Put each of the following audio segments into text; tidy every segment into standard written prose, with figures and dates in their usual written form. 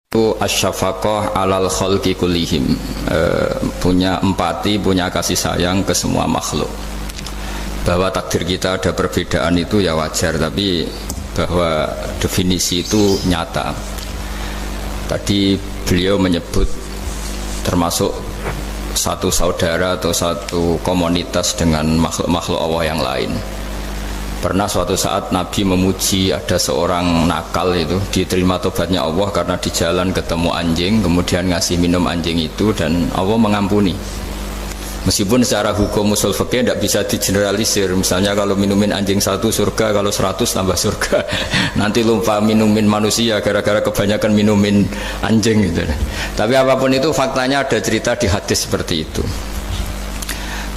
Itu asyafaqah alal khalqi kullihim, punya empati, punya kasih sayang ke semua makhluk. Bahwa takdir kita ada perbedaan itu ya wajar, tapi bahwa definisi itu nyata. Tadi beliau menyebut termasuk satu saudara atau satu komunitas dengan makhluk-makhluk Allah yang lain. Pernah suatu saat Nabi memuji ada seorang nakal itu diterima tobatnya Allah karena di jalan ketemu anjing, kemudian ngasih minum anjing itu dan Allah mengampuni. Meskipun secara hukum usul fikih tidak bisa digeneralisir, misalnya kalau minumin anjing 1 surga, kalau 100 tambah surga. Nanti lupa minumin manusia gara-gara kebanyakan minumin anjing gitu. Tapi apapun itu faktanya ada cerita di hadis seperti itu.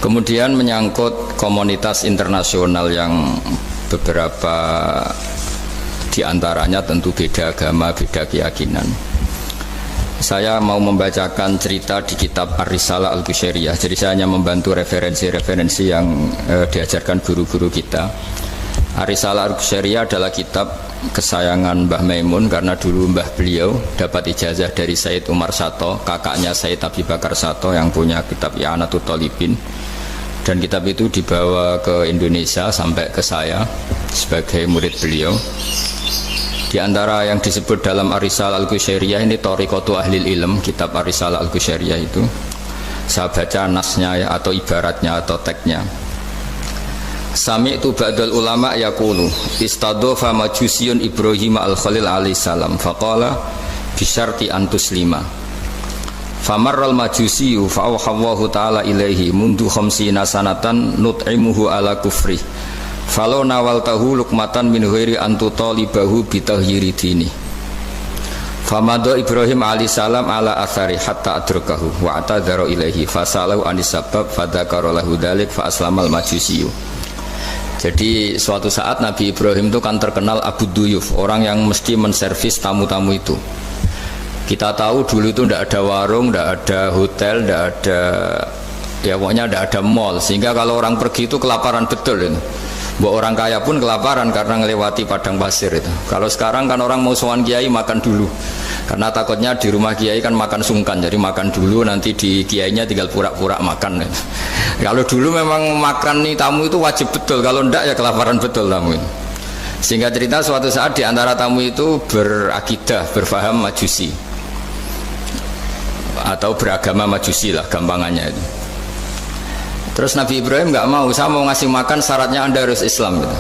Kemudian menyangkut komunitas internasional yang beberapa diantaranya tentu beda agama, beda keyakinan. Saya mau membacakan cerita di kitab Ar-Risalah Al-Qushairiyah. Jadi saya hanya membantu referensi-referensi yang diajarkan guru-guru kita. Ar-Risalah Al-Qushairiyah adalah kitab kesayangan Mbah Maimun karena dulu mbah beliau dapat ijazah dari Said Umar Sato, kakaknya Said Abi Bakar Sato yang punya kitab I'anatul Thalibin. Dan kitab itu dibawa ke Indonesia sampai ke saya sebagai murid beliau. Di antara yang disebut dalam Ar-Risalah Al-Qushairiyah ini Thariqatu Ahlil Ilm, kitab Ar-Risalah Al-Qushairiyah itu. Saya baca nasnya ya, atau ibaratnya atau teksnya. Sami'tu ba'dal ulama yaqulu istadhafa majusiyun Ibrahim al-Khalil alaihi salam faqala bisyarti antuslima. Famarral majusiyu fa'awhallahu ta'ala ilaihi mundu khamsina sanatan nut'imuhu ala kufri falau nawaltahu lukmatan min ghairi antutalibahu bitahyiri dini. Famado Ibrahim alaihissalam ala athari hatta adrakahu wa atadhara ilaihi fasalahu anisabab fadhakara lahu dhalik fa aslamal majusiyu. Jadi suatu saat Nabi Ibrahim itu kan terkenal Abu Duyuf, orang yang mesti menservis tamu-tamu itu. Kita tahu dulu itu tidak ada warung, tidak ada hotel, tidak ada, ya pokoknya tidak ada mall, sehingga kalau orang pergi itu kelaparan betul itu. Buat orang kaya pun kelaparan karena melewati padang pasir itu. Kalau sekarang kan orang mau sowan kiai makan dulu, karena takutnya di rumah kiai kan makan sungkan, jadi makan dulu nanti di kiainya tinggal pura-pura makan. Kalau dulu memang makan nih tamu itu wajib betul, kalau tidak ya kelaparan betul tamu itu. Sehingga cerita suatu saat di antara tamu itu berakidah, berfaham Majusi atau beragama Majusi lah gampangannya itu. Terus Nabi Ibrahim nggak mau, saya mau ngasih makan syaratnya Anda harus Islam gitu.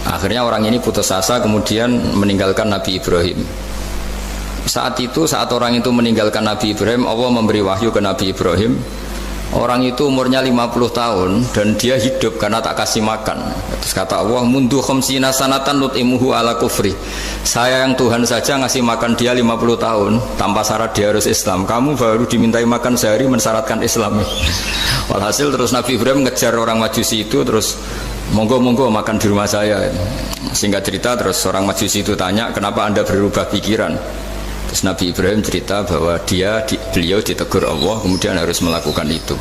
Akhirnya orang ini putus asa, kemudian meninggalkan Nabi Ibrahim. Saat itu, saat orang itu meninggalkan Nabi Ibrahim, Allah memberi wahyu ke Nabi Ibrahim. Orang itu umurnya 50 tahun dan dia hidup karena tak kasih makan. Terus kata Allah, mundu khamsina sanatan nut'imuhu ala kufri. Saya yang Tuhan saja ngasih makan dia 50 tahun tanpa syarat dia harus Islam. Kamu baru dimintai makan sehari mensyaratkan Islam. Walhasil terus Nabi Ibrahim ngejar orang Majusi itu, terus monggo-monggo makan di rumah saya. Singkat cerita terus orang Majusi itu tanya, kenapa Anda berubah pikiran? Terus Nabi Ibrahim cerita bahwa beliau ditegur Allah kemudian harus melakukan itu.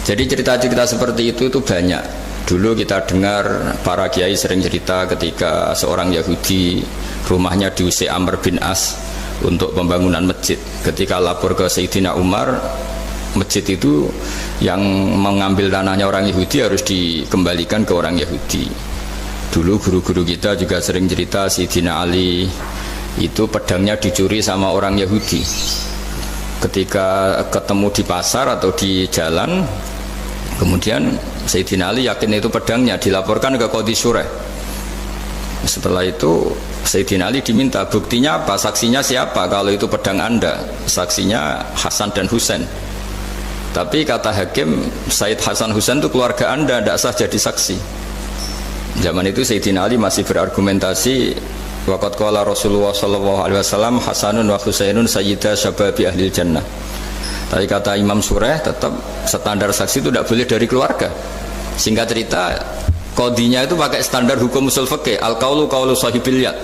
Jadi cerita-cerita seperti itu banyak. Dulu kita dengar para kiai sering cerita ketika seorang Yahudi rumahnya diusik Amr bin As untuk pembangunan masjid. Ketika lapor ke Sayyidina Umar, masjid itu yang mengambil tanahnya orang Yahudi harus dikembalikan ke orang Yahudi. Dulu guru-guru kita juga sering cerita Sayyidina Ali itu pedangnya dicuri sama orang Yahudi. Ketika ketemu di pasar atau di jalan, kemudian Sayyidina Ali yakin itu pedangnya, dilaporkan ke Qadhi Syureh. Setelah itu Sayyidina Ali diminta, buktinya apa, saksinya siapa kalau itu pedang Anda? Saksinya Hasan dan Husain. Tapi kata hakim, Said Hasan Husain itu keluarga Anda, tidak sah jadi saksi. Zaman itu Sayyidina Ali masih berargumentasi, waqad qala Rasulullah sallallahu alaihi wasallam Hasanun wa Husainun sayyida syababi ahlil jannah. Tapi kata Imam Sureh tetap standar saksi itu tidak boleh dari keluarga. Singkat cerita, qadhinya itu pakai standar hukum usul fikih, al-qaulu qaulu sahibil yad.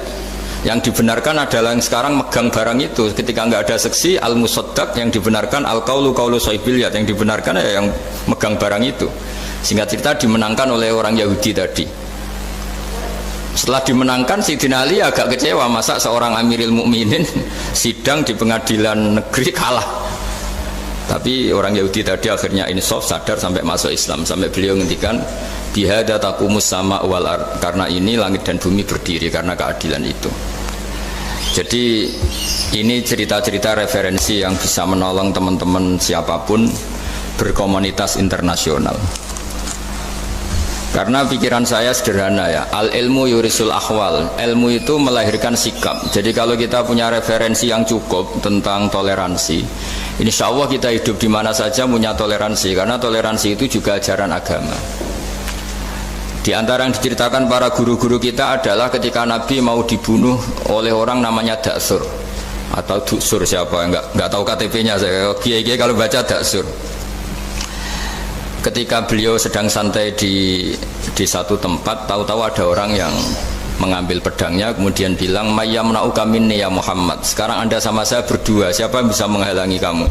Yang dibenarkan adalah yang sekarang megang barang itu. Ketika nggak ada saksi, al-musaddaq, yang dibenarkan al-qaulu qaulu sahibil yad, yang dibenarkan ya yang megang barang itu. Singkat cerita dimenangkan oleh orang Yahudi tadi. Setelah dimenangkan, Sayyidina Ali agak kecewa, masa seorang Amirul Mukminin sidang di pengadilan negeri kalah. Tapi orang Yahudi tadi akhirnya insaf, sadar sampai masuk Islam, sampai beliau ngendikan bihada taqumus sama wal ard, karena ini langit dan bumi berdiri karena keadilan itu. Jadi ini cerita-cerita referensi yang bisa menolong teman-teman siapapun berkomunitas internasional. Karena pikiran saya sederhana ya, al ilmu yurisul ahwal, ilmu itu melahirkan sikap. Jadi kalau kita punya referensi yang cukup tentang toleransi, insya Allah kita hidup di mana saja punya toleransi, karena toleransi itu juga ajaran agama. Di antara yang diceritakan para guru-guru kita adalah ketika Nabi mau dibunuh oleh orang namanya Daksur atau Duksur, siapa nggak tahu KTP-nya saya. Kiai-kiai kalau baca Daksur. Ketika beliau sedang santai di satu tempat, tahu-tahu ada orang yang mengambil pedangnya, kemudian bilang, "Mayyamna'uka minni ya Muhammad." Sekarang Anda sama saya berdua, siapa yang bisa menghalangi kamu?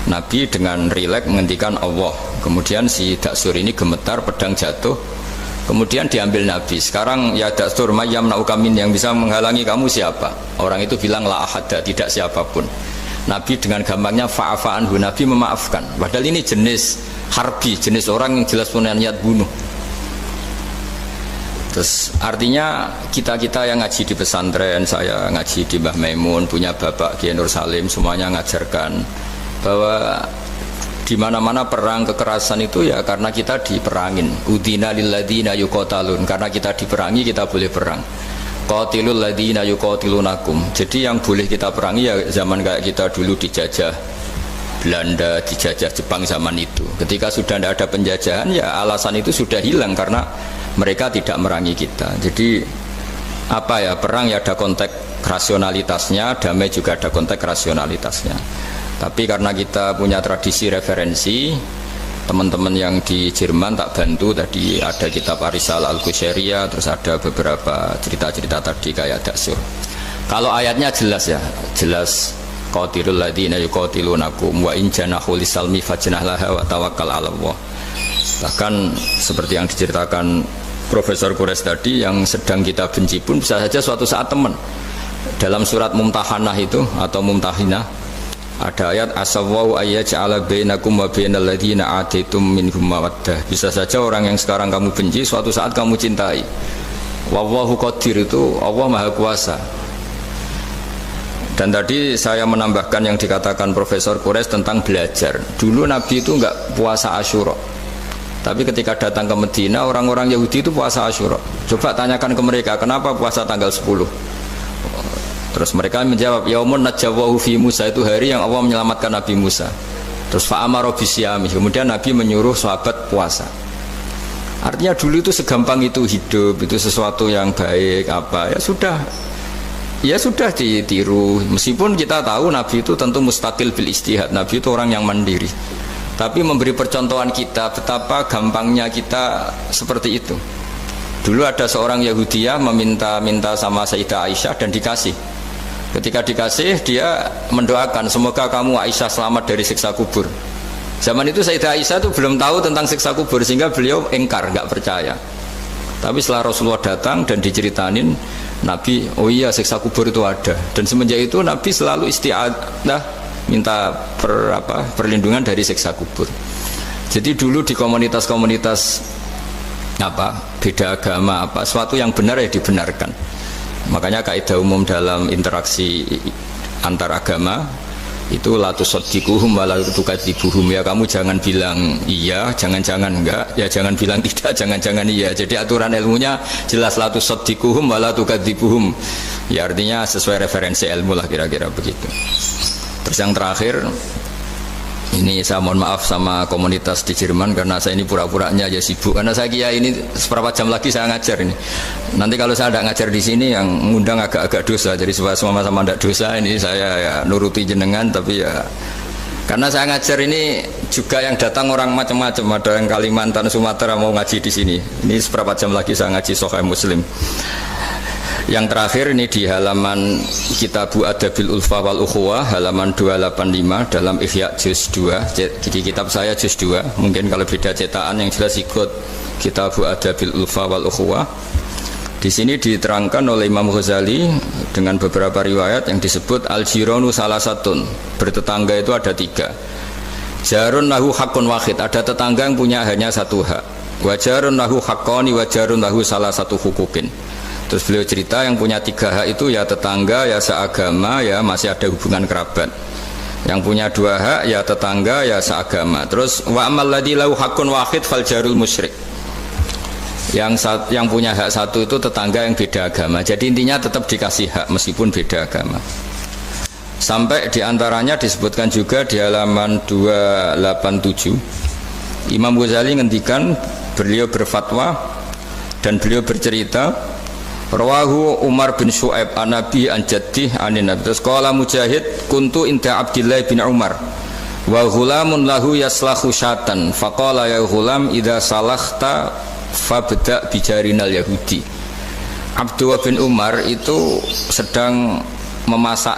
Nabi dengan rileks menghentikan Allah. Kemudian si Daksur ini gemetar, pedang jatuh. Kemudian diambil Nabi. Sekarang ya Daksur, mayyamna'uka minni, yang bisa menghalangi kamu siapa? Orang itu bilang, la ahada, tidak siapapun. Nabi dengan gampangnya fa'afa anhu, Nabi memaafkan. Padahal ini jenis harbi, jenis orang yang jelas punya niat bunuh. Terus artinya kita-kita yang ngaji di pesantren, saya ngaji di Mbah Maimun, punya Bapak Kiai Nur Salim, semuanya ngajarkan bahwa di mana-mana perang kekerasan itu ya karena kita diperangin. Udina lilladzina yuqatalun, karena kita diperangi kita boleh perang. Qatilul ladzina yuqatilunakum. Jadi yang boleh kita perangi ya zaman kayak kita dulu dijajah Belanda, dijajah Jepang zaman itu. Ketika sudah tidak ada penjajahan ya alasan itu sudah hilang karena mereka tidak merangi kita. Jadi apa ya, perang ya ada konteks rasionalitasnya, damai juga ada konteks rasionalitasnya. Tapi karena kita punya tradisi referensi, teman-teman yang di Jerman tak bantu, tadi ada kitab Arisal Al-Qushairiyah, terus ada beberapa cerita-cerita tadi kayak Daksur. Kalau ayatnya jelas ya, jelas qatilul ladzina yuqatilunakum wa in janahu lisalmi fajnah laha wa tawakkal 'ala Allah. Bahkan seperti yang diceritakan Profesor Quraisy tadi, yang sedang kita benci pun bisa saja suatu saat teman. Dalam surat Mumtahanah itu atau Mumtahinah ada ayat asawwau ayyaj'ala bainakum wa bainal ladzina ataitum minhum mawaddah. Bisa saja orang yang sekarang kamu benci suatu saat kamu cintai. Wallahu qadir, itu Allah Maha Kuasa. Dan tadi saya menambahkan yang dikatakan Profesor Quraisy tentang belajar. Dulu Nabi itu enggak puasa Asyura. Tapi ketika datang ke Medina, orang-orang Yahudi itu puasa Asyura. Coba tanyakan ke mereka, kenapa puasa tanggal 10? Terus mereka menjawab, yaumun najjawahu fi Musa, itu hari yang Allah menyelamatkan Nabi Musa. Terus fa'amara bisyami, kemudian Nabi menyuruh sahabat puasa. Artinya dulu itu segampang itu hidup, itu sesuatu yang baik apa, ya sudah ditiru. Meskipun kita tahu Nabi itu tentu mustaqil bil ijtihad, Nabi itu orang yang mandiri. Tapi memberi percontohan kita betapa gampangnya kita seperti itu. Dulu ada seorang Yahudiyah meminta sama Sayyidah Aisyah dan dikasih. Ketika dikasih, dia mendoakan semoga kamu Aisyah selamat dari siksa kubur. Zaman itu Sayyidah Aisyah itu belum tahu tentang siksa kubur, sehingga beliau engkar, nggak percaya. Tapi setelah Rasulullah datang dan diceritanin Nabi, oh iya siksa kubur itu ada. Dan semenjak itu Nabi selalu isti'adah, minta perlindungan dari siksa kubur. Jadi dulu di komunitas-komunitas beda agama suatu yang benar ya dibenarkan. Makanya kaidah umum dalam interaksi antar agama itu la tusaddiquhum wa la tukadzibuhum, ya kamu jangan bilang iya, jangan-jangan enggak, ya jangan bilang tidak, jangan-jangan iya. Jadi aturan ilmunya jelas, la tusaddiquhum wa la tukadzibuhum. Ya artinya sesuai referensi ilmu lah, kira-kira begitu. Terus yang terakhir, ini saya mohon maaf sama komunitas di Jerman karena saya ini pura-puranya aja sibuk. Karena saya kira ini seberapa jam lagi saya ngajar ini. Nanti kalau saya tidak ngajar di sini yang ngundang agak-agak dosa. Jadi supaya sama-sama tidak dosa, ini saya ya nuruti jenengan. Tapi ya karena saya ngajar ini juga yang datang orang macam-macam. Ada yang Kalimantan, Sumatera mau ngaji di sini. Ini seberapa jam lagi saya ngaji Sahih Muslim. Yang terakhir ini di halaman Kitabu Adabil Ulfa wal Ukhuwah, halaman 285 dalam Ihya juz 2. Jadi kitab saya juz 2. Mungkin kalau beda cetakan yang jelas ikut Kitabu Adabil Ulfa wal Ukhuwah. Di sini diterangkan oleh Imam Ghazali dengan beberapa riwayat yang disebut al-jiranu salasatun. Bertetangga itu ada 3. Jarun lahu hakun wahid, ada tetangga yang punya hanya 1 hak. Wa jarun lahu haqqani wa jarun lahu salah satu hukukin. Terus beliau cerita yang punya 3 hak itu ya tetangga, ya seagama, ya masih ada hubungan kerabat. Yang punya 2 hak ya tetangga, ya seagama. Terus wa amal ladzi lahu hakun wahid fal jarul musyrik. Yang punya hak 1 itu tetangga yang beda agama. Jadi intinya tetap dikasih hak meskipun beda agama. Sampai diantaranya disebutkan juga di halaman 287, Imam Ghazali ngendikan, beliau berfatwa dan beliau bercerita, rawahu Umar bin Shu'aib an Nabi an Jaddih anin Nabi. Terus qala Mujahid kuntu inda Abdillah bin Umar wa ghulamun lahu yaslahu syatan faqala ya ghulam idza salakhta fabda bijarinal Yahudi. Abdullah bin Umar itu sedang memasak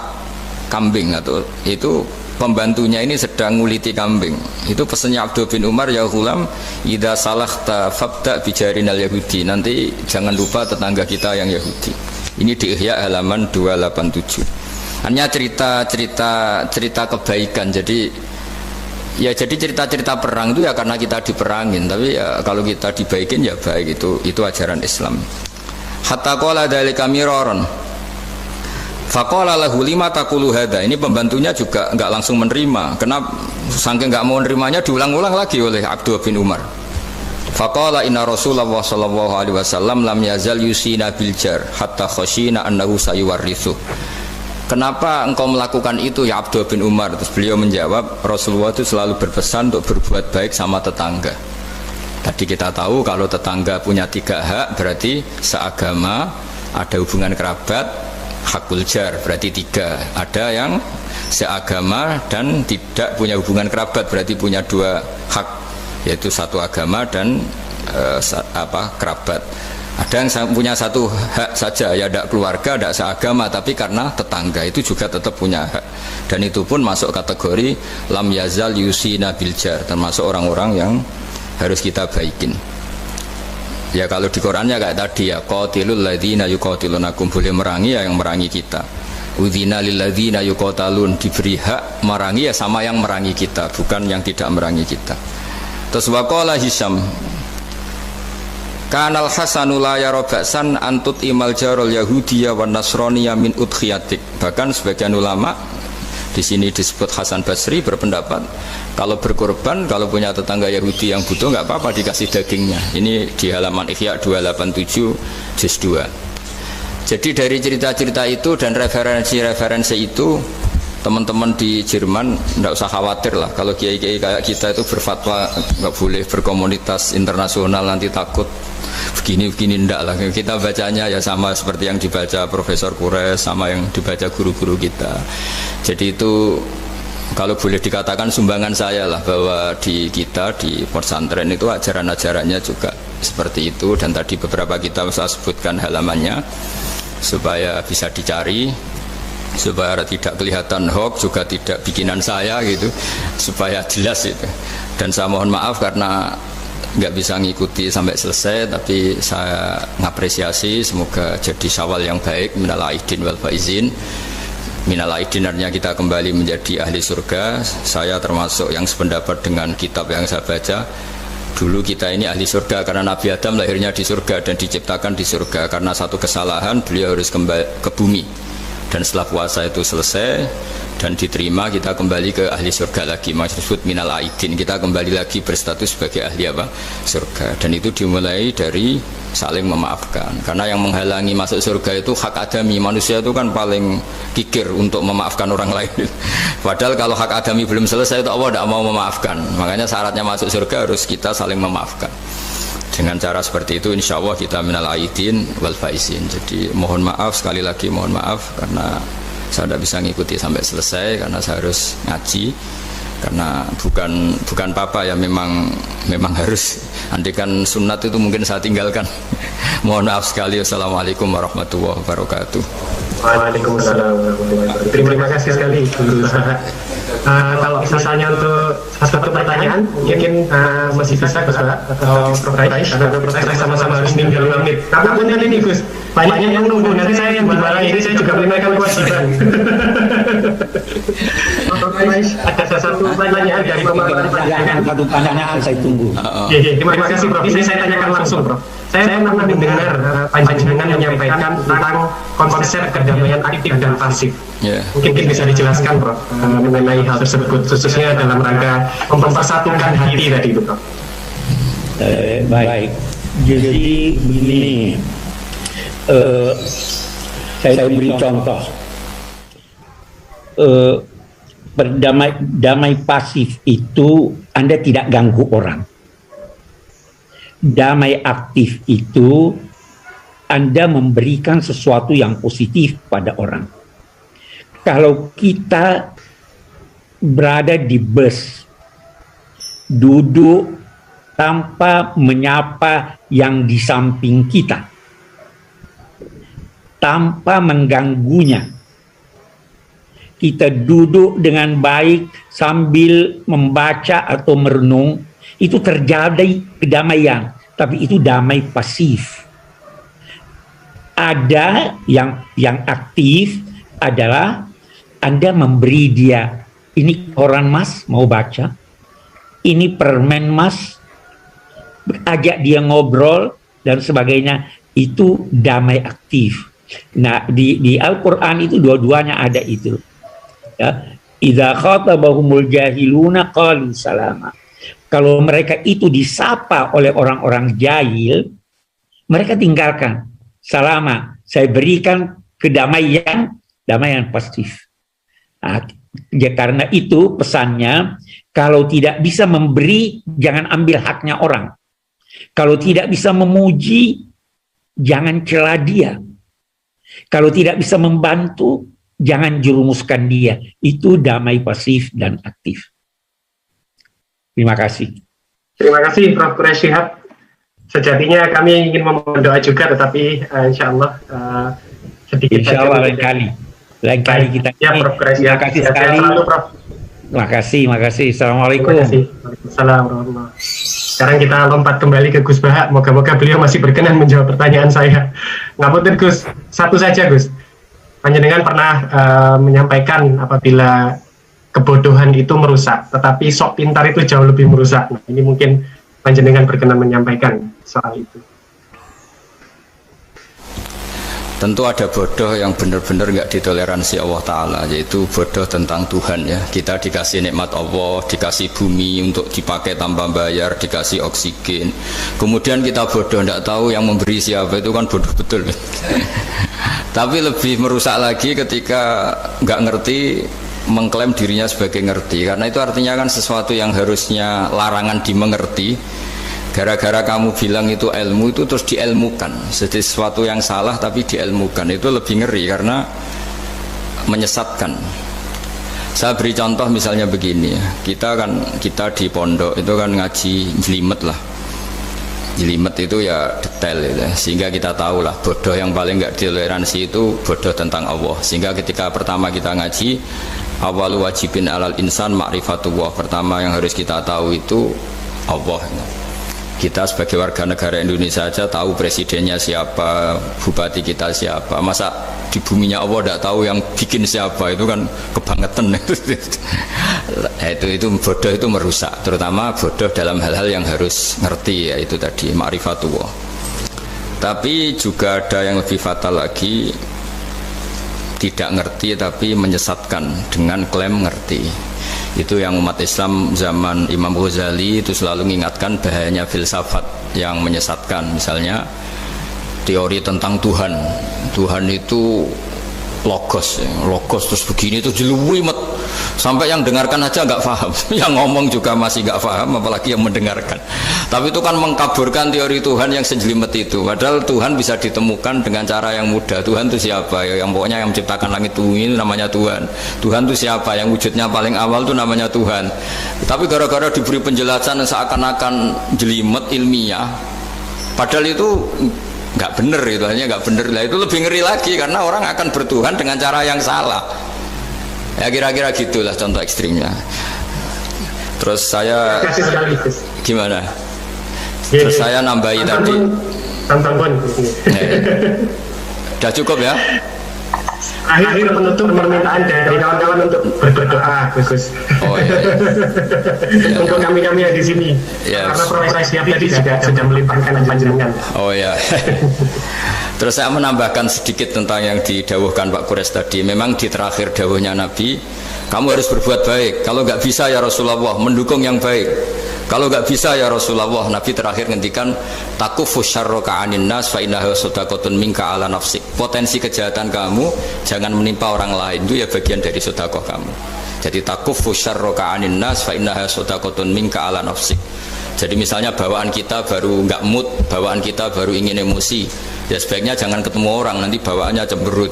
kambing, atau itu pembantunya ini sedang nguliti kambing. Itu pesannya Abdullah bin Umar, ya ghulam idza salakhta fabda bijarinal Yahudi, nanti jangan lupa tetangga kita yang Yahudi. Ini di Ihya halaman 287. Hanya cerita kebaikan. Jadi cerita-cerita perang itu ya karena kita diperangin, tapi ya kalau kita dibaikin ya baik, itu ajaran Islam. Hatta qala dzalika miraran faqala lahu lima taqulu hadza. Ini pembantunya juga enggak langsung menerima, karena saking enggak mau nerimanya diulang-ulang lagi oleh Abdullah bin Umar. Faqala inna Rasulullah sallallahu alaihi wasallam lam yazal yusina bil jar hatta khashina annahu sayuwarrithu. Kenapa engkau melakukan itu ya Abdullah bin Umar? Terus beliau menjawab, Rasulullah itu selalu berpesan untuk berbuat baik sama tetangga. Tadi kita tahu kalau tetangga punya 3 hak, berarti seagama, ada hubungan kerabat, hakul jar, berarti 3. Ada yang seagama dan tidak punya hubungan kerabat, berarti punya 2 hak, yaitu 1 agama dan kerabat. Ada yang punya 1 hak saja, ya tidak keluarga, tidak seagama, tapi karena tetangga itu juga tetap punya hak. Dan itu pun masuk kategori lam yazal yusina bil jar, termasuk orang-orang yang harus kita baikin. Ya kalau di Qurannya kayak tadi ya, qatilul ladzina yuqatilunakum, boleh merangi ya yang merangi kita. Udzina lil ladzina yuqatalun, diberi hak merangi ya sama yang merangi kita, bukan yang tidak merangi kita. Terus waqala Hisham, Kanal Hasanu la yara ba'san antut imal jarul Yahudiyya wan Nasraniyya min udkhiyatik. Bahkan sebagian ulama di sini disebut Hasan Basri berpendapat kalau berkorban, kalau punya tetangga Yahudi yang butuh nggak apa-apa dikasih dagingnya. Ini di halaman Ihya 287 juz 2. Jadi dari cerita-cerita itu dan referensi-referensi itu, teman-teman di Jerman tidak usah khawatir lah kalau kiai-kiai kayak kita itu berfatwa nggak boleh berkomunitas internasional nanti takut begini-begini, ndak lah. Kita bacanya ya sama seperti yang dibaca Profesor Kures, sama yang dibaca guru-guru kita. Jadi itu kalau boleh dikatakan sumbangan saya lah, bahwa di kita di pesantren itu ajaran-ajarannya juga seperti itu. Dan tadi beberapa kita saya sebutkan halamannya supaya bisa dicari, supaya tidak kelihatan hoax, juga tidak bikinan saya gitu, supaya jelas itu. Dan saya mohon maaf karena nggak bisa ngikuti sampai selesai, tapi saya ngapresiasi, semoga jadi syawal yang baik. Minal aidin wal faizin. Minal aidin artinya kita kembali menjadi ahli surga. Saya termasuk yang sependapat dengan kitab yang saya baca. Dulu kita ini ahli surga karena Nabi Adam lahirnya di surga dan diciptakan di surga. Karena satu kesalahan beliau harus kembali ke bumi. Dan setelah puasa itu selesai dan diterima, kita kembali ke ahli surga lagi, maksud minal aidin, kita kembali lagi berstatus sebagai ahli apa? Surga. Dan itu dimulai dari saling memaafkan, karena yang menghalangi masuk surga itu hak adami. Manusia itu kan paling kikir untuk memaafkan orang lain. Padahal kalau hak adami belum selesai itu Allah tidak mau memaafkan. Makanya syaratnya masuk surga harus kita saling memaafkan. Dengan cara seperti itu insya Allah kita minal aidin wal faizin. Jadi mohon maaf, sekali lagi mohon maaf karena saya tidak bisa ngikuti sampai selesai karena saya harus ngaji, karena bukan papa ya, memang harus. Andikan sunat itu mungkin saya tinggalkan. Mohon maaf sekali. Assalamualaikum warahmatullahi wabarakatuh. Waalaikumsalam warahmatullahi wabarakatuh. Terima kasih sekali. Kalau misalnya untuk satu pertanyaan, mungkin masih bisa Gus Pak atau Prof. Rais, karena Prof. Rais sama-sama harus tinggal 5 menit. Namun ini Gus, banyak yang nunggu, nanti saya yang dimarahi ini saya juga menunaikan kewajiban. Prof. Rais, ada satu pertanyaan dari satu pertanyaan saya tunggu. Terima kasih Prof. Ini saya tanyakan langsung Prof. Saya pernah mendengar panjenengan menyampaikan tentang konsep kedamaian aktif dan pasif. Mungkin bisa dijelaskan Prof mengenai hal tersebut, khususnya dalam rangka mempersatukan hati tadi itu Prof. Baik, jadi begini, saya beri contoh. Damai pasif itu Anda tidak ganggu orang. Damai aktif itu Anda memberikan sesuatu yang positif pada orang. Kalau kita berada di bus, duduk tanpa menyapa yang di samping kita, tanpa mengganggunya, kita duduk dengan baik sambil membaca atau merenung, itu terjadi kedamaian, tapi itu damai pasif. Ada yang aktif adalah Anda memberi dia, ini koran Mas mau baca, ini permen Mas, ajak dia ngobrol dan sebagainya, itu damai aktif. Nah, di Al-Quran itu dua-duanya ada itu. Ya, idza khatabahumul jahiluna qalu salama. Kalau mereka itu disapa oleh orang-orang jahil, mereka tinggalkan. Salama, saya berikan kedamaian, damaian pasif. Nah, ya karena itu pesannya, kalau tidak bisa memberi, jangan ambil haknya orang. Kalau tidak bisa memuji, jangan cela dia. Kalau tidak bisa membantu, jangan jerumuskan dia. Itu damai pasif dan aktif. Terima kasih. Terima kasih Prof. Quraish Shihab. Sejatinya kami ingin memohon doa juga, tetapi insya Allah sedikit. Insya Allah lain kali kita. Ya, Prof. Quraish Shihab. Terima kasih sekali. Selalu, Prof. Terima kasih. Assalamualaikum. Terima kasih. Waalaikumsalam. Sekarang kita lompat kembali ke Gus Bahak. Moga-moga beliau masih berkenan menjawab pertanyaan saya. Ngapunten Gus, satu saja Gus. Panjenengan pernah menyampaikan apabila kebodohan itu merusak, tetapi sok pintar itu jauh lebih merusak. Nah, ini mungkin panjenengan berkenan menyampaikan soal itu. Tentu ada bodoh yang benar-benar nggak ditoleransi Allah Ta'ala, yaitu bodoh tentang Tuhan ya. Kita dikasih nikmat Allah, dikasih bumi untuk dipakai tanpa bayar, dikasih oksigen. Kemudian kita bodoh, nggak tahu yang memberi siapa, itu kan bodoh betul. Tapi lebih merusak lagi ketika nggak ngerti, mengklaim dirinya sebagai ngerti. Karena itu artinya kan sesuatu yang harusnya larangan dimengerti, gara-gara kamu bilang itu ilmu, itu terus diilmukan. Jadi sesuatu yang salah tapi diilmukan, itu lebih ngeri karena menyesatkan. Saya beri contoh misalnya begini, kita di pondok itu kan ngaji jelimet lah. Jelimet itu ya detail gitu. Sehingga kita tahu lah bodoh yang paling nggak ditoleransi itu bodoh tentang Allah. Sehingga ketika pertama kita ngaji, awalu wajibin alal insan ma'rifatullah, pertama yang harus kita tahu itu Allah. Kita sebagai warga negara Indonesia saja tahu presidennya siapa, bupati kita siapa. Masa di buminya Allah tidak tahu yang bikin siapa, itu kan kebangetan. Itu bodoh, itu merusak. Terutama bodoh dalam hal-hal yang harus ngerti, yaitu tadi ma'rifatullah. Tapi juga ada yang lebih fatal lagi, tidak ngerti tapi menyesatkan dengan klaim ngerti. Itu yang umat Islam zaman Imam Ghazali itu selalu mengingatkan bahayanya filsafat yang menyesatkan. Misalnya teori tentang Tuhan itu logos terus begini, itu jeluwimet sampai yang dengarkan aja nggak paham, yang ngomong juga masih nggak paham, apalagi yang mendengarkan. Tapi itu kan mengkaburkan teori Tuhan yang sejelimet itu. Padahal Tuhan bisa ditemukan dengan cara yang mudah. Tuhan itu siapa ya? Yang pokoknya yang menciptakan langit bumi itu namanya Tuhan. Tuhan itu siapa? Yang wujudnya paling awal itu namanya Tuhan. Tapi gara-gara diberi penjelasan seakan-akan jelimet ilmiah, padahal itu nggak bener, itu hanya nggak bener lah. Itu lebih ngeri lagi karena orang akan bertuhan dengan cara yang salah. Ya kira-kira gitulah contoh ekstrimnya. Terus saya Kasih sekali Gus. gimana? Iya, Terus iya. saya nambahi tadi. Tonton pun. Ya, ya. Udah cukup ya? Akhir penutup permintaan dari kawan-kawan untuk berdoa Gus. Oh iya. Iya. Untuk kami-kami yang di sini. Ya. Karena Profesor Siap tadi juga sudah melimpahkan panjenengan. Oh ya. Terus saya menambahkan sedikit tentang yang didawuhkan Pak Kures tadi. Memang di terakhir dawuhnya Nabi, kamu harus berbuat baik. Kalau nggak bisa ya Rasulullah, mendukung yang baik. Kalau nggak bisa ya Rasulullah, Nabi terakhir ngendikan takufu syarroka anin nas fa innaha sadaqatun minka ala nafsik. Potensi kejahatan kamu jangan menimpa orang lain, itu ya bagian dari sedekah kamu. Jadi takufu syarroka anin nas fa innaha sadaqatun minka ala nafsik. Jadi misalnya bawaan kita baru nggak mood, bawaan kita baru ingin emosi, ya sebaiknya jangan ketemu orang, nanti bawaannya cemberut.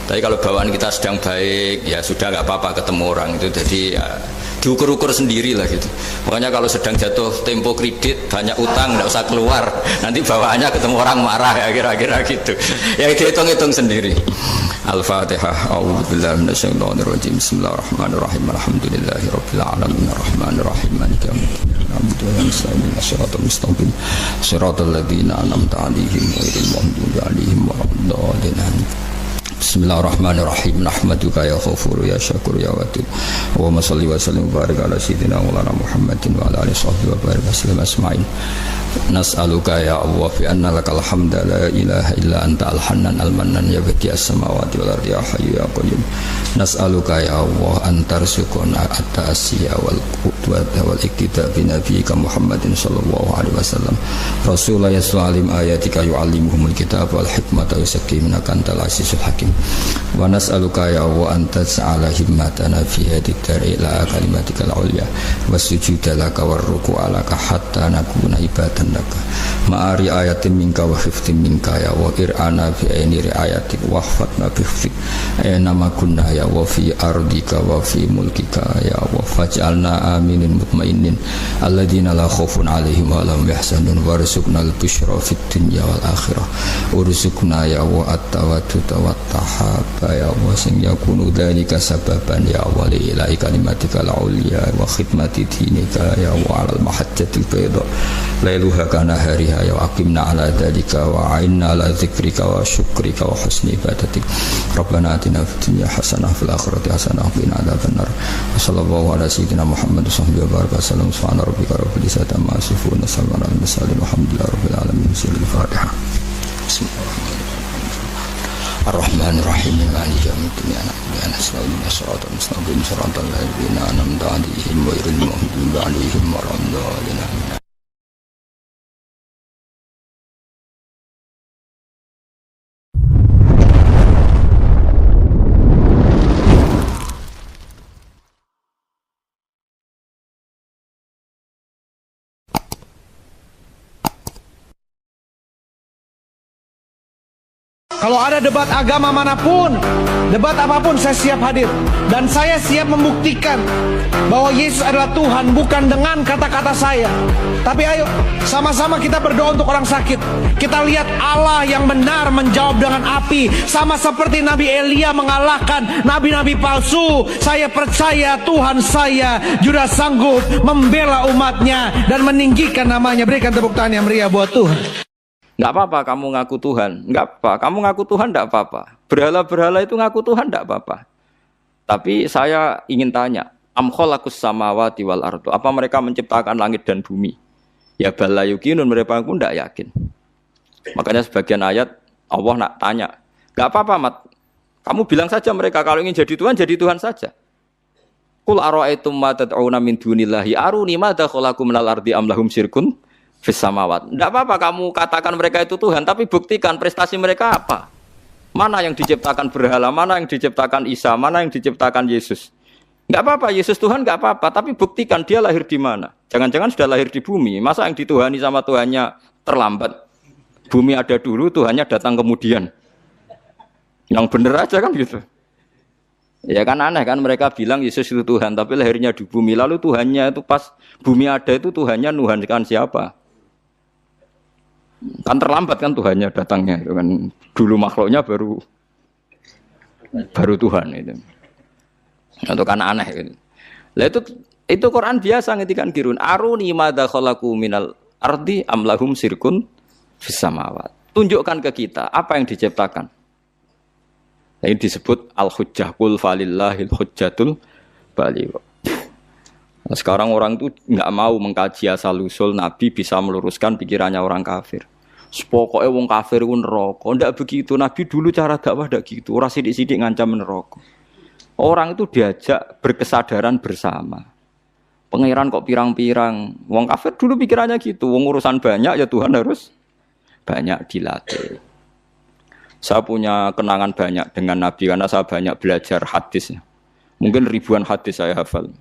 Tapi kalau bawaan kita sedang baik, ya sudah nggak apa-apa ketemu orang itu. Jadi ya, diukur-ukur sendiri lah gitu. Makanya kalau sedang jatuh tempo kredit, banyak utang, nggak usah keluar. Nanti bawaannya ketemu orang marah ya kira-kira gitu. Ya dihitung-hitung sendiri. Al-Fatihah. A'udzubillahi minasyaitonirrajim. Bismillahirrahmanirrahim. Alhamdulillahirabbil alamin. Arrahmanirrahim. Maliki yaumiddin. Na'budu wa nasta'inu shiratal mustaqim. Shiratal ladzina an'amta 'alaihim ghairil maghdubi 'alaihim waladdallin. Bismillahirrahmanirrahim. Nahmaduka ya Ghafur ya Syakur ya Wadud. Allahumma shalli wa sallim wa barik ala sayyidina Maulana Muhammadin wa ala alihi washabbihi wa barik wasallam asma'in. Nas'aluka ya Allah bi anna lakal hamda la ilaha illa anta al-hannan al-mannan ya badi as-samawati wal ardi ya hayyu ya qayyum. Nas'aluka ya Allah an tarzuqna at-ta'siya wal qudwata wal iktida bi nabiyyika Muhammadin sallallahu alaihi wasallam. Rasulullah yas'alim ayatika yu'allimuhumul kitab wal hikmata wa yuzakkihim antal azizul hakim. Wa nas'aluka ya Allah an tas'ala himmatana fi hadhihi dari ila kalimatikal ulya wasujuda laka warruku'a laka hatta nakuna ibatan laka ma'ari ayatin minka wa hiftin minka ya wa ir'ana fi aini riayatik wa hfatna bi hiftik ayna ma kunna ya wa fi ardika wa fi mulkika ya wa faj'alna aminin mutmainin alladina la khawfun alaihim wa lahum yahzanun warzuqna al-busyra fid dunya wal akhirah urzuqna ya wa at-tawaddud wa at-tahaba ya wa sing yakunu dhalika sababan ya wa li ilahi kalimatika al-ulya wa khidmati dinika ya wa alal mahajjatil bayda lailuha kana hariha ya aqimna ala dhalika wa a'inna ala dzikrika wa syukrika wa husni ibadatik rabbana atina fid dunya hasanah fil akhirati hasanah wa qina adzabannar wa sallallahu ala sayyidina Muhammad wa baraka sallam subhana rabbika rabbil izzati amma yasifun wa salamun alal mursalin walhamdulillahi rabbil alamin. Al-Fatihah. Bismillahirrahmanirrahim. Ar-Rahmanir-Rahim. Maliki yaumiddin. Nasta'inu bis-siratal mustaqim siratal ladzina an'amta 'alaihim ghairil maghdubi 'alaihim waladdallin. Kalau ada debat agama manapun, debat apapun saya siap hadir. Dan saya siap membuktikan bahwa Yesus adalah Tuhan, bukan dengan kata-kata saya. Tapi ayo, sama-sama kita berdoa untuk orang sakit. Kita lihat Allah yang benar menjawab dengan api. Sama seperti Nabi Elia mengalahkan nabi-nabi palsu. Saya percaya Tuhan saya juga sanggup membela umatnya dan meninggikan namanya. Berikan tepuk tangan yang meriah buat Tuhan. Nggak apa-apa kamu ngaku Tuhan, nggak apa. Kamu ngaku Tuhan nggak apa-apa. Berhala-berhala itu ngaku Tuhan nggak apa-apa. Tapi saya ingin tanya, am khalaqus samawati wal ardu. Apa mereka menciptakan langit dan bumi? Ya bala yuqinun, mereka pun nggak yakin. Makanya sebagian ayat Allah nak tanya, nggak apa-apa Mat. Kamu bilang saja mereka kalau ingin jadi Tuhan saja. Qul ara'aytum ma tad'una min dunillahi aruni madza khalaqu minal ardi am lahum syirkun fis samawat. Tidak apa-apa kamu katakan mereka itu Tuhan, tapi buktikan prestasi mereka apa. Mana yang diciptakan berhala, mana yang diciptakan Isa, mana yang diciptakan Yesus. Tidak apa-apa, Yesus Tuhan tidak apa-apa, tapi buktikan dia lahir di mana. Jangan-jangan sudah lahir di bumi. Masa yang dituhani sama Tuhannya terlambat. Bumi ada dulu, Tuhannya datang kemudian. Yang benar aja kan gitu. Ya kan aneh kan, mereka bilang Yesus itu Tuhan, tapi lahirnya di bumi. Lalu Tuhannya itu pas bumi ada itu Tuhannya nuhankan siapa? Kan terlambat kan Tuhannya datangnya itu kan, dulu makhluknya baru Tuhan itu. Atau kan aneh gitu. Lah itu Quran biasa ngetikan kirun aruni madza khalaqu minal ardi am lahum sirkun fis samawat. Tunjukkan ke kita apa yang diciptakan. Ini disebut al-hujjah qul falillahil hujjatul baligh. Nah, sekarang orang itu nggak mau mengkaji asal-usul Nabi bisa meluruskan pikirannya orang kafir. Pokoknya wong kafir itu neraka. Ndak begitu. Nabi dulu cara dakwah ndak gitu. Ora sithik-sithik ngancam neraka. Orang itu diajak berkesadaran bersama. Pangeran kok pirang-pirang. Wong kafir dulu pikirannya gitu. Wong urusan banyak ya Tuhan harus banyak dilatih. Saya punya kenangan banyak dengan Nabi karena saya banyak belajar hadis. Mungkin ribuan hadis saya hafal.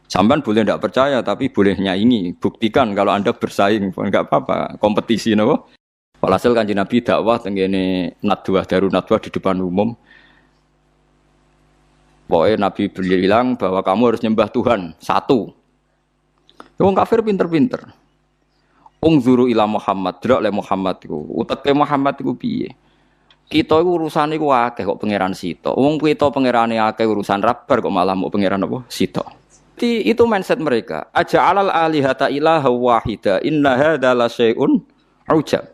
Sampai boleh tidak percaya tapi bolehnya ini buktikan kalau Anda bersaing enggak apa-apa kompetisi napa. Walhasil Kanjeng Nabi dakwah tengene nadwah darun nadwah di depan umum. Pokoknya Nabi bilang bahwa kamu harus nyembah Tuhan satu. Wong kafir pinter-pinter. Ungzuru ila Muhammad, delok le Muhammad iku. Uteke Muhammad iku piye? Kita iku urusane iku akeh kok pangeran Sito. Wong kita pangerane akeh urusan rabar kok malah mau pangeran apa? Sito. Itu mindset mereka. Aja'alal alihata ilaha wahida. Inna hadza la syai'un ujab.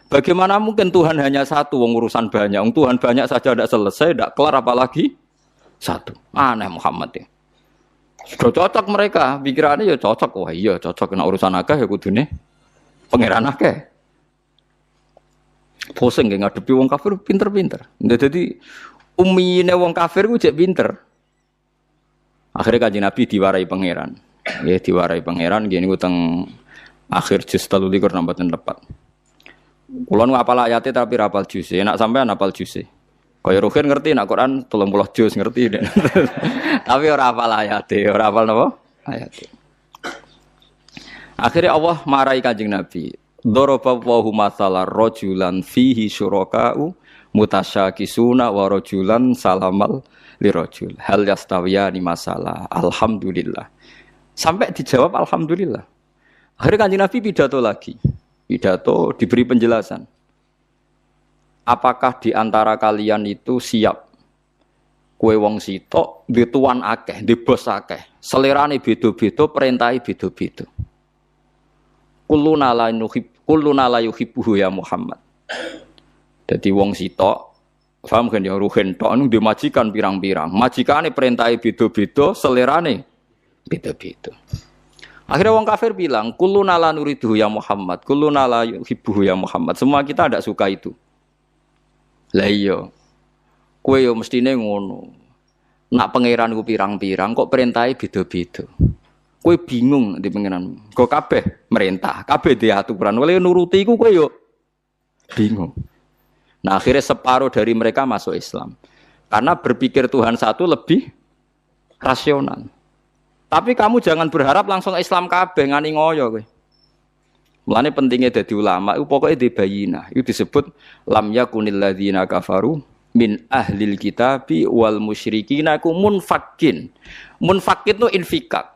Bagaimana mungkin Tuhan hanya satu wong urusan banyak. Wong Tuhan banyak saja tidak selesai, tidak kelar apalagi satu. Aneh Muhammad ya. Sudah cocok mereka, pikirannya ya cocok. Wah iya cocok kena urusan akeh ya kudune pangeran akeh. Pusing nggih ngadepi wong kafir pinter-pinter. Jadi ummine wong kafir ku jek pinter. Akhirnya Kanjeng Nabi diwarai pangeran. Ya diwarai pangeran gini utang akhir juz 23 nambahan tepat. Kula nu apal ayate tapi ra apal juz. Enak sampean apal juz. Kaya Ruhin ngerti nak Quran 30 juz ngerti. Tapi ora apal ayate, ora apal napa? Ayate. Akhirnya Allah marahi Kanjeng Nabi. Daraballahu mathalan rajulan fihi syuraka'u mutasyakisuna wa rajulan salamal lirajul. Hal yastawiyani masalah. Alhamdulillah. Sampai dijawab alhamdulillah. Akhirnya Kanjeng Nabi pidato lagi. Pidato diberi penjelasan. Apakah di antara kalian itu siap kowe wong sitok, duwe tuan akeh, duwe bos akeh, selerane beda-beda, perintahe beda-beda. Kulluna la yuhibbuhu ya Muhammad. Dadi wong sitok, paham kan ya ruhen tok anu duwe majikan pirang-pirang. Majikane perintahe beda-beda, selerane beda-beda. Akhirnya wong kafir bilang, kulluna la nuriduhu ya Muhammad, kulluna la yuhibbuhu ya Muhammad. Semua kita tidak suka itu. Lah iya. Kowe yo mestine ngono. Nak pangeran ku pirang-pirang kok perintahe beda-beda. Kowe bingung di pangeran. Kok kabeh merintah, kabeh di aturan. Oleh nuruti iku kowe yo bingung. Nah, akhirnya separuh dari mereka masuk Islam. Karena berpikir Tuhan satu lebih rasional. Tapi kamu jangan berharap langsung Islam kabeh ngani ngoyo kowe. Mulane pentingnya dadi ulama itu pokoknya dibayina. Itu disebut lam yakunil ladzina kafaru min ahlil kitabi wal musyrikina ku munfakin. Munfakin itu infikak.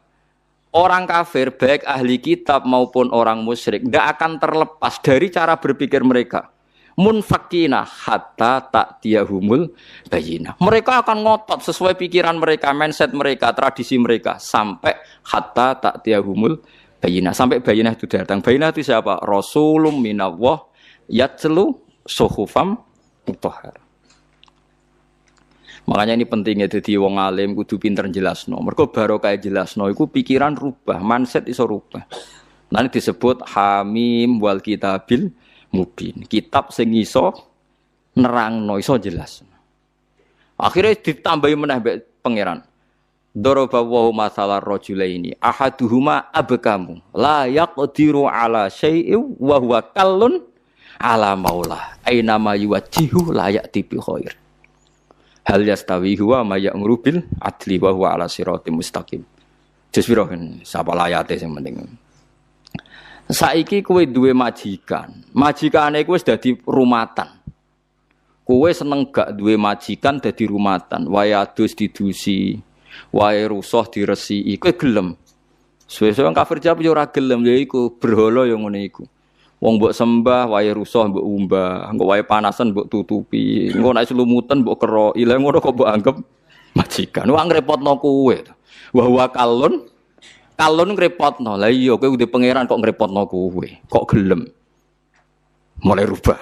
Orang kafir baik ahli kitab maupun orang musyrik tidak akan terlepas dari cara berpikir mereka. Munfakina hatta ta'tiyahumul bayina. Mereka akan ngotot sesuai pikiran mereka, mindset mereka, tradisi mereka sampai hatta ta'tiyahumul bayina, sampai bayina itu datang. Bayina itu siapa? Rasulun minallah yatlu suhufam mutahhar. Makanya ini pentingnya jadi wong alim kudu pinter jelasno. Mergo barokah jelasno iku pikiran rubah, mindset iso rubah. Nanti disebut Hamim wal kitabil mubin. Kitab sing iso nerangno, iso jelas. Akhirnya ditambahi meneh mbek pangeran. Daraballahu masalah rajulaini ahaduhuma abkamu la yaqdiru ala syai'in wa huwa kallun ala maula aina ma yuwajjihu la ya'ti bi khair hal yastawi huwa may ya'muru bil adli wa huwa ala siratim mustaqim. Jespiraken sapa ayate sing penting. Saiki kowe duwe majikan. Majikane kowe wis dadi rumatan. Kowe seneng gak duwe majikan dadi rumatan, wae adus didusi. Wae rusuh diresiki, kowe gelem. Suwe-suwe kafir jawab yo ora gelem, ya iku berhala yo ngene iku. Wong mbok sembah, wae rusuh mbok umbah, engko wae panasan mbok tutupi, engko nek selumutan mbok keroki. Lah ngono kok mbok anggap Majikan wong ngrepotno kowe. Wa huwa kalun ngrepotno. Lah iya kowe udah pangeran kok ngrepotno kowe. Kok gelem. Mulai rubah.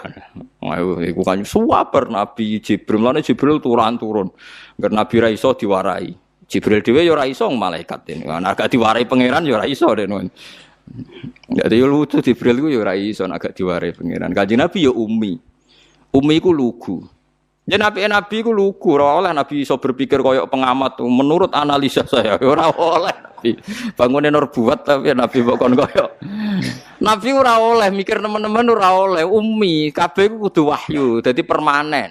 Ayo iku kan suwaper Nabi Jibril. Lane Jibril turun. Ngger Nabi ra iso diwarai. Jibril dhewe ya ora iso malaikat ini. Ana agak diwarai pangeran ya ora iso den. Jadi lucu Jibril ku ya ora iso agak diwarai pangeran. Kanjeng Nabi ya ummi. Ummi ku lugu. Ya nabi ku lugu, ora oleh nabi iso berpikir koyok pengamat. Menurut analisa saya ora oleh nabi. Bangune nur buat tapi nabi kok kon koyok. Nabi ora oleh mikir teman-teman ora oleh ummi, kabeh ku kudu wahyu, dadi permanen.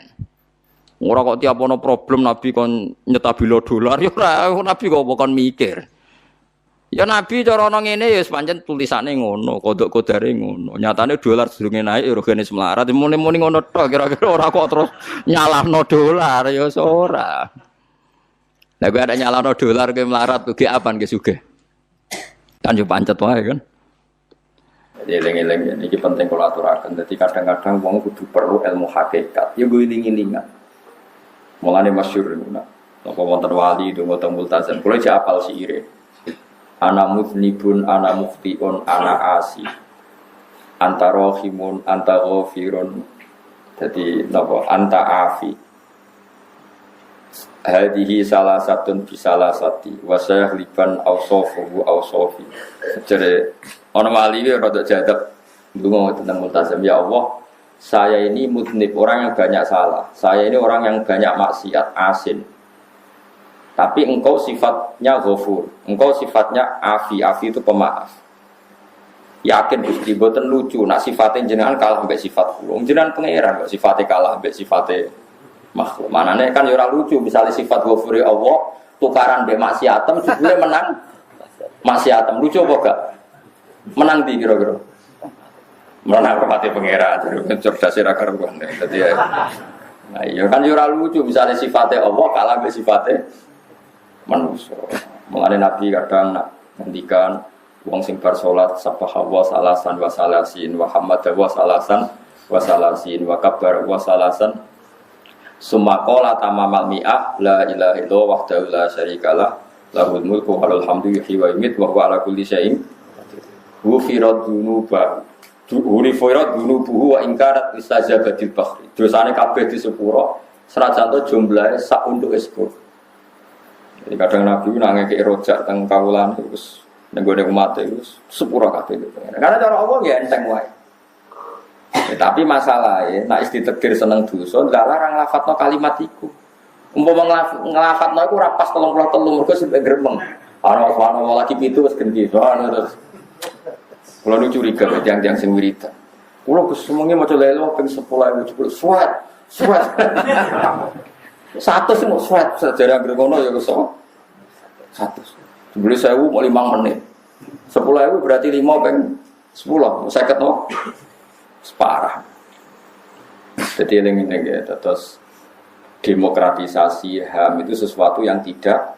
Ora kok tiap ono problem nabi kon nyetabilo dolar ya ora nabi kok kon mikir. Ya nabi cara ana ngene ya pancen tulisane ngono, kodok-kodare ngono. Nyatane dolar sedurunge naik regane semlarat, muni-muni ngono tok kira-kira ora kok terus nyalahno dolar ya ora. Lah kowe ada nyalahno dolar kowe melarat ugi apaan ge sugih. Kan yo pancet wae kan. Jadi eling-eling iki penting kula aturaken. Dadi kadang-kadang wong kudu perlu ilmu hakikat. Ya go iling-ilingan. Mulane masyhur niku. Napa wonten wali donga teng multazam. Kula iki apal siire. Ana muthnibun, ana muftiun, ana asi. Anta rohimun, anta ghafirun. Jadi napa anta afi. Hadihi salah satun bisalah sati. Wasayah liban awsofuhu awsofi. Jadi ana wali iki rada jadab ndonga tentang multazam. Ya Allah, saya ini muthnib, orang yang banyak salah. Saya ini orang yang banyak maksiat, asin. Tapi engkau sifatnya ghafur, engkau sifatnya afi itu pemaaf. Yakin Gusti boten lucu, nak sifatnya jenengan kalah mbek sifat kula. Jenengan pangeran kok sifatnya kalah mbek sifatnya makhluk. Manane kan ya ora lucu, misalnya sifat ghafure Allah tukaran mbek maksiatem jebule menang maksiatem. Lucu apa gak? Menang di kira-kira. Menang hormati pangeran, jadi cerdas ra karuan. Dadi ya. Nah, iya kan ya ora lucu, misalnya sifatnya Allah kalah mbek sifatnya manusia. Mengenai Nabi kadang nak ngendikan wong sing bar salat sabbaha wa salasan wa salasin wa hamada wa salasan wa salasin wa kabbar wa salasan summa qala tamamal mi'ah la ilaha illallah wahdahu la syarikalah lahul mulku wa lahul hamdu yuhyi wa yumiitu wa huwa ala kulli syai'in ghufirat dzunuba urifirat dzunubuhu wa inkarat istajabatil bahri. Dosane kabeh disepuro senajan to jumlahe sak untuk eskur. Jadi kadang Nabi nangis ke rojak teng kawulan terus nenggone umat terus sepura kabeh itu. Karena cara Allah ya enteng wae. Tapi masalahnya nak istighfar seneng dosa gak larang lafadzno kalimat iku. Umpama nglafadzno iku ora pas 33 mergo sampe gremeng. Ana subhanallah lagi pitu wis gendhi. Terus kula nu curiga yang sing wiridan. Kula kesemunge maca lelo ping 10.000 suwat. Satu sih mau surat sejarah Gregono ya kesel. Satu. Beli 1.000 mau 5 menit. 10.000 berarti 5 peng 10. 50 no. Separah. Jadi ini ya. Terus demokratisasi HAM itu sesuatu yang tidak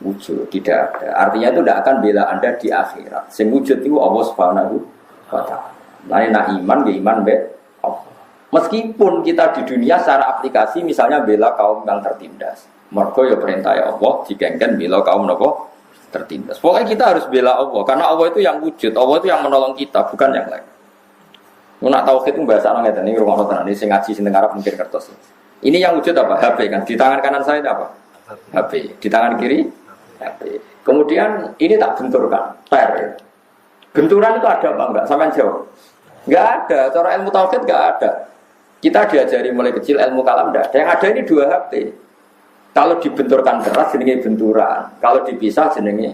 wujud, tidak ada. Artinya itu tidak akan bela Anda di akhirat. Sing wujud itu Allah Subhanahu wa taala. Nah iman ya iman be Allah. Meskipun kita di dunia secara aplikasi misalnya bela kaum yang tertindas. Mergo ya perintah ya Allah digengken bela kaum nopo tertindas. Pokoknya kita harus bela Allah karena Allah itu yang wujud, Allah itu yang menolong kita, bukan yang lain. Nak tauhid itu bahasa orang ngeten iki rumono tenan iki sing ngaji sing Arab mungkin kertas. Ini yang wujud apa? HP kan. Di tangan kanan saya itu apa? HP. Di tangan kiri HP. Kemudian ini tak benturkan, per. Benturan itu ada apa enggak? Sampean jawab. Enggak ada. Cara ilmu tauhid enggak ada. Kita diajari mulai kecil ilmu kalam enggak ada. Yang ada ini 2 HP. Kalau dibenturkan keras jenenge benturan. Kalau dipisah jenenge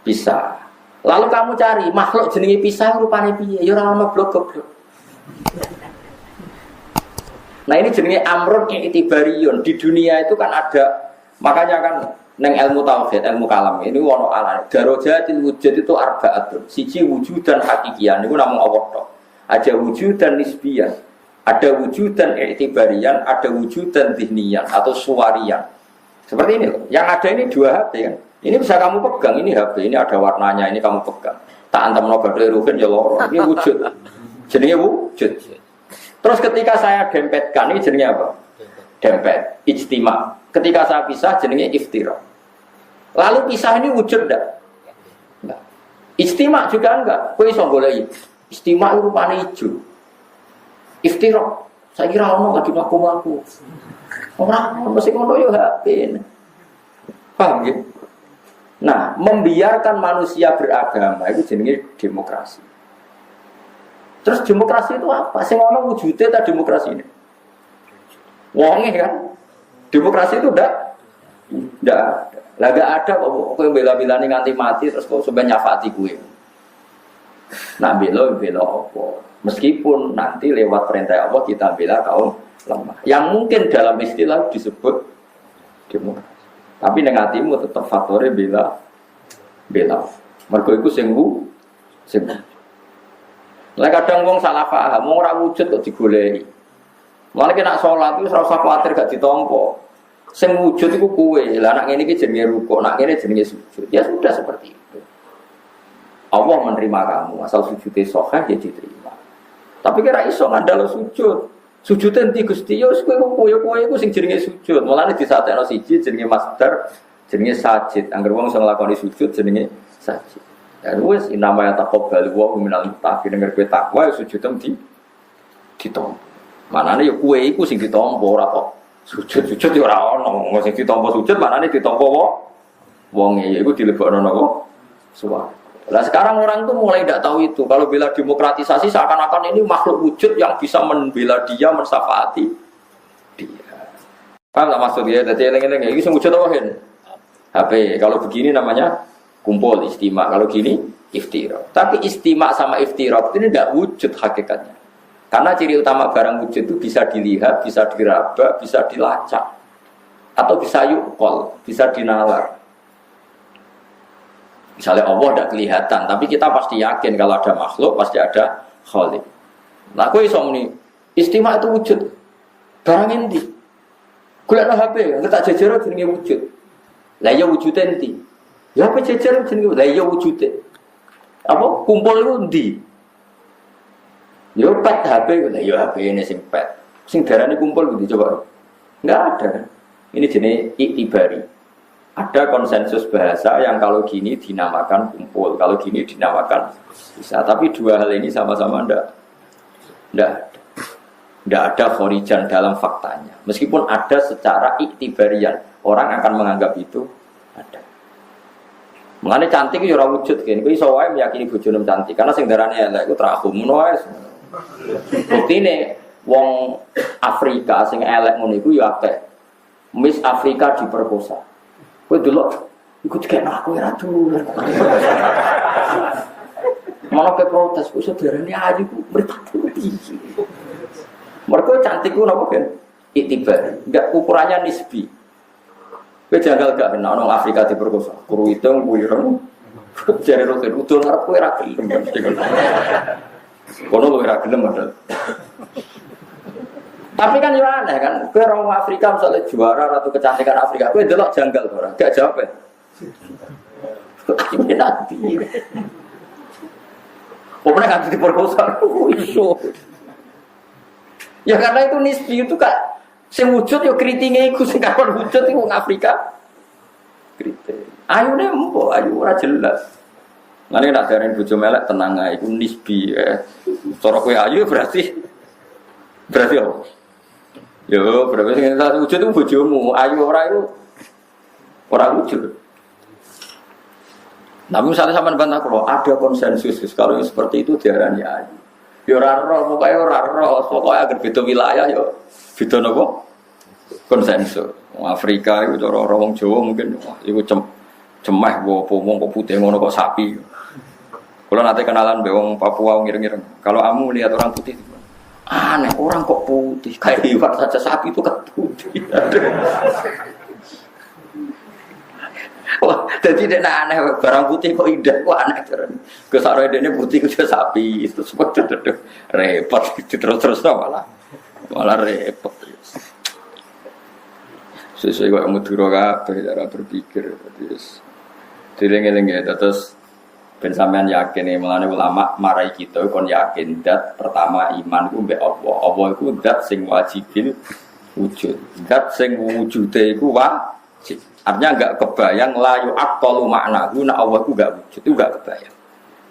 pisah. Lalu kamu cari makhluk jenenge pisah rupane piye? Ya ora ono blok-blok. Nah ini jenenge amrun i'tibariyun. Di dunia itu kan ada, makanya kan neng ilmu tauhid, ilmu kalam ini ono alane. Darajatil wujud itu arba'atun. Siji wujudan hakikian niku namung Allah tok. Ada wujudan nisbiyan, ada wujudan i'tibariyan, ada wujudan dzihniyan atau suwariyan. Seperti ini loh. Yang ada ini 2 HP kan. Ini bisa kamu pegang, ini HP, ini ada warnanya, ini kamu pegang. Tak antamno badhe rugen ya loro. Ini wujud. Jenenge wujud. Terus ketika saya dempetkan ini jenenge apa? dempet, ijtima. Ketika saya pisah jenenge iftirak. Lalu pisah ini wujud enggak? Enggak. Ijtima juga enggak. Kowe iso goleki. Ijtima rupane ijo. Iftirak. Saya kira ono lagi aku. Orang mesti ngono yo HP. Paham ya? Nah, membiarkan manusia beragama itu jenenge demokrasi. Terus demokrasi itu apa? Sing ono wujudnya ta demokrasi ini. Wonge kan? Demokrasi itu enggak ada. Lah enggak ada kok kowe bela-belani nganti mati terus kok sampe nyafati kowe. Nak bela apa? Meskipun nanti lewat perintah Allah kita bela kaum lemah. Yang mungkin dalam istilah disebut demokrasi. Tapi ning atimu tetap faktore bela. Mergo iku sing Lah kadang wong salah paham, wong ora wujud kok digoleki. Mulane nek salat iku ora usah kuwatir gak ditampa. Sing wujud iku kowe. Lah nek ngene iki jenenge rukuk, nek ngene jenenge sujud. Ya sudah seperti itu. Allah menerima kamu, asal sujudnya sahih ya diterima. Tapi kira iso ngandalo sujud. Sujudnya nanti Gusti ya kowe iku sing jenenge sujud. Mulane disatekno siji jenenge masdar, jenenge sajid. Angger wong iso nglakoni sujud jenenge sajid. Ya wis namanya taqabbal wa minal muttaqin. Angger kowe takwa ya sujud ditampa. Manane ya kowe iku sing ditampa ora kok sujud ya ora ono. Sing ditampa sujud manane ditampa wong ya iku dilebokno napa? Suwarga. Nah sekarang orang tuh mulai tidak tahu itu. Kalau bela demokratisasi seakan-akan ini makhluk wujud yang bisa membela dia, mensafaati dia. Paham tak maksud dia? Jadi eleng-eleng ini wujud apa kan? HP. Kalau begini namanya kumpul istimak. Kalau gini iftirak. Tapi istimak sama iftirak ini tidak wujud hakikatnya. Karena ciri utama barang wujud itu bisa dilihat, bisa diraba, bisa dilacak, atau bisa yukol, bisa dinalar. Misalnya Allah tidak kelihatan, tapi kita pasti yakin kalau ada makhluk, pasti ada khalik. Nah, aku iso muni, istimak itu wujud. Barang endi? Golekno HP, tak jejer jenenge wujud. Lah ya wujude endi? Ya apa jejer jenenge? Lah ya wujude. Apa kumpul itu endi? Ya pet HP, lah ya HP ini sing pet. Sing darane kumpul gitu coba. Enggak ada. Ini jenis iktibari. Ada konsensus bahasa yang kalau gini dinamakan kumpul, kalau gini dinamakan bisa. Tapi dua hal ini sama-sama tidak ada khorijan dalam faktanya. Meskipun ada secara iktibarian, orang akan menganggap itu ada. Mengenai cantik itu ora wujud kan. Kowe iso wae meyakini bojone cantik karena sing darane elek iku terakhum ngono wae. Buktine wong Afrika sing elek ngono iku ya akeh. Miss Afrika diperkosa. Kowe delok iku dikene aku ora dolen. Malah ke protes kok sederhana ayu ku berarti. Mergo cantik ku napa kan? Iktibar. Enggak ukurannya nisbi. Kowe janggal gak kena nang Afrika diperkosa. Kuru hitung wireng. Jare roten udul ngarep kowe ora gelem. Kono kowe ora gelem padahal. Tapi kan yo aneh kan, kowe orang Afrika misalnya juara ratu kecantikan Afrika, kowe delok janggal ora? Gak jawab. Ini nanti. Kok pernah kan diperkosa? Iso. Ya karena itu nisbi itu kak, sing wujud yo kritinge iku sing kapan wujud iku wong Afrika. Krite. Ayune empo, ayu ora jelas. Ngene nek darane bojo melek tenang ae iku nisbi. Cara kowe ayu berarti apa? Yo, berarti sing wujud itu bojomu, ayu ora itu ora wujud. Namun misalnya sampean bantah kalau ada konsensus kalau seperti itu diarani ayu. Yo ora roh, pokoke ora roh, pokoke agar beda wilayah yo beda napa? Konsensus. Wong Afrika itu cara wong Jawa mungkin iku cemeh apa wong kok putih ngono kok sapi. Kalau nanti kenalan be wong Papua ngiring-ngiring. Kalau kamu lihat orang putih aneh, orang kok putih kayak liwat saja sapi itu kan putih. Wah, jadi dia aneh barang putih kok indah, wah aneh terus. Kesaroi dia putih itu sapi itu seperti itu repot terus malah repot. Sesuai kok Madura kabeh cara berpikir terus. Dileng-eleng ya terus ben sampean yakin nih, mulane ulama marai kita kon yakin dat pertama iman ku mbek Allah. Allah iku zat sing wajibil wujud. Zat sing wujude iku wajib. Artinya enggak kebayang la yu'aqqalu maknahu nak Allah itu enggak wujud, itu enggak kebayang.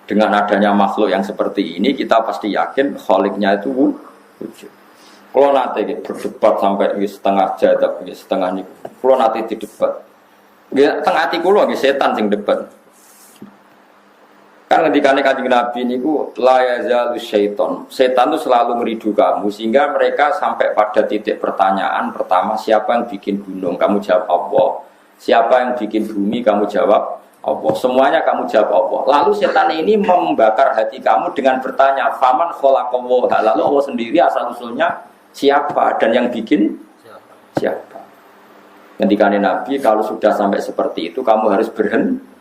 Dengan adanya makhluk yang seperti ini kita pasti yakin khaliknya itu wujud. Kalau nanti berdebat sampai setengah jadab, setengah ini, kalau nanti didebat, tengah hati kulo setan sing debat. Kan ketika Kanjeng Nabi niku la yazalu syaiton. Setan itu selalu meridu kamu sehingga mereka sampai pada titik pertanyaan pertama, siapa yang bikin gunung? Kamu jawab Allah. Siapa yang bikin bumi? Kamu jawab Allah. Semuanya kamu jawab Allah. Lalu setan ini membakar hati kamu dengan bertanya, faman khalaqallah. Lalu Allah sendiri asal usulnya siapa dan yang bikin siapa? Ketika Nabi kalau sudah sampai seperti itu kamu harus berhenti.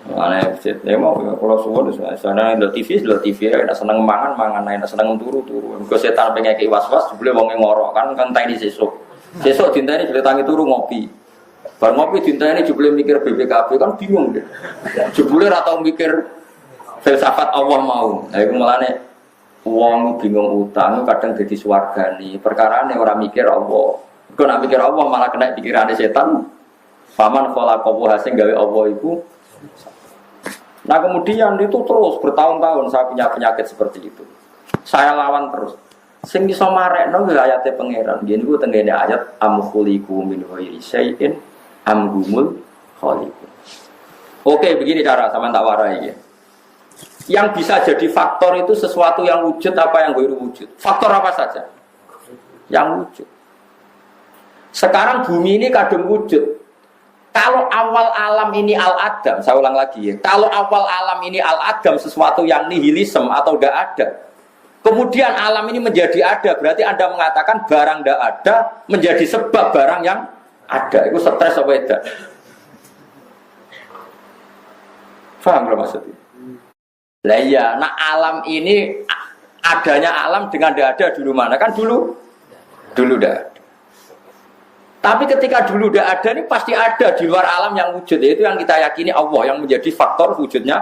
Aneh, ya mau kalau suwon sana TV, enak seneng mangan, enak seneng turu. Kalau setan pengen ke was-was, boleh wong ngorok kan tadi sesuk dinteni boleh tangi turu ngopi. Bar ngopi dinteni boleh mikir BPKB kan bingung deh. Jebule ora tau mikir filsafat Allah mau. Nah iku mulane wong bingung utang kadang dadi swargane. Perkarane ora mikir Allah. Kok nak mikir Allah malah kena pikirane setan. Faman khalaqahu sing gawe Allah iku. Nah kemudian itu terus bertahun-tahun saya punya penyakit seperti itu. Saya lawan terus. Sing iso marekno ya ayate pangeran. Yen niku tengene ayat am khuliqu min ghairi syai'in am humul khaliqun. Oke, begini cara sama tak warai ya. Yang bisa jadi faktor itu sesuatu yang wujud apa yang gak wujud. Faktor apa saja? Yang wujud. Sekarang bumi ini kadung wujud. Kalau awal alam ini al-adam, saya ulang lagi ya. Kalau awal alam ini al-adam, sesuatu yang nihilisme atau tidak ada. Kemudian alam ini menjadi ada, berarti Anda mengatakan barang tidak ada menjadi sebab barang yang ada. Itu stres apa tidak? Paham belum maksudnya? Lah iya, nah alam ini adanya alam dengan tidak ada dulu mana? Kan dulu tidak ada. Tapi ketika dulu tidak ada, ini pasti ada di luar alam yang wujud. Itu yang kita yakini Allah yang menjadi faktor wujudnya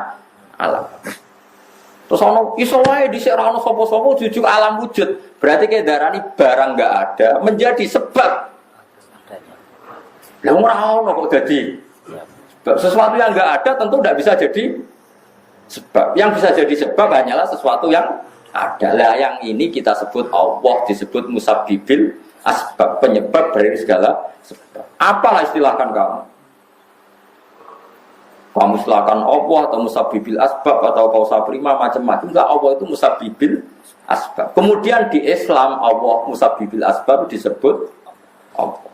alam. Terus ono iso wae dhisik ora ono sapa-sapa jujuk alam wujud. Berarti kayak darani barang enggak ada menjadi sebab. Lah ora ono kok dadi. Sesuatu yang enggak ada tentu tidak bisa jadi sebab. Yang bisa jadi sebab hanyalah sesuatu yang ada. Lah yang ini kita sebut Allah, disebut musabbibil asbab, penyebab dari segala sebab. Apalah istilahkan kamu? Kamu istilahkan Allah atau musabbibil asbab atau kausa prima macam-macam. Enggak, Allah itu musabbibil asbab. Kemudian di Islam Allah musabbibil asbab disebut Allah.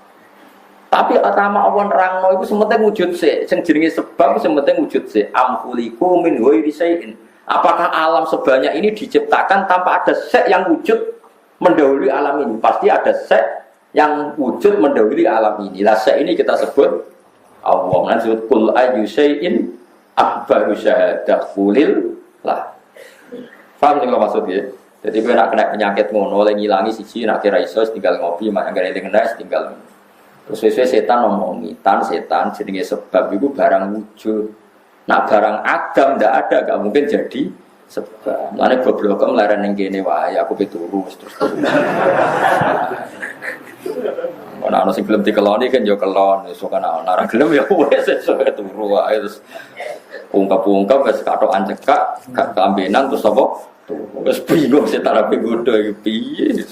Tapi nama Allah nerangno itu sementing wujud sih. Sing jenenge sebab sementing wujud sih. Am khuliqu min ghairi syai'in. Apakah alam sebanyak ini diciptakan tanpa ada sek yang wujud mendahului alam ini? Pasti ada sek yang wujud mendahului alam ini. Lah sek ini kita sebut Allah. Kan disebut kul ayyu syai'in akbaru syahadah qulil lah. Paham sing maksudnya? Jadi kowe nak kena penyakit ngono oleh ngilangi siji nak kira iso tinggal ngopi mak anggere eling nes tinggal. Terus sesuai setan ngomongi, setan jenenge sebab itu barang wujud. Nak barang adam ndak ada gak mungkin jadi sebab. Mulane goblok melaran ning kene wae aku pituru terus. Ana sing gelem dikeloni kan yo kelon, esuk ana ora gelem ya wis esuk turu wae terus ungkap-ungkap wis katokan cekak, gak keambenan terus apa? Wis bingung setan ape godho iki piye.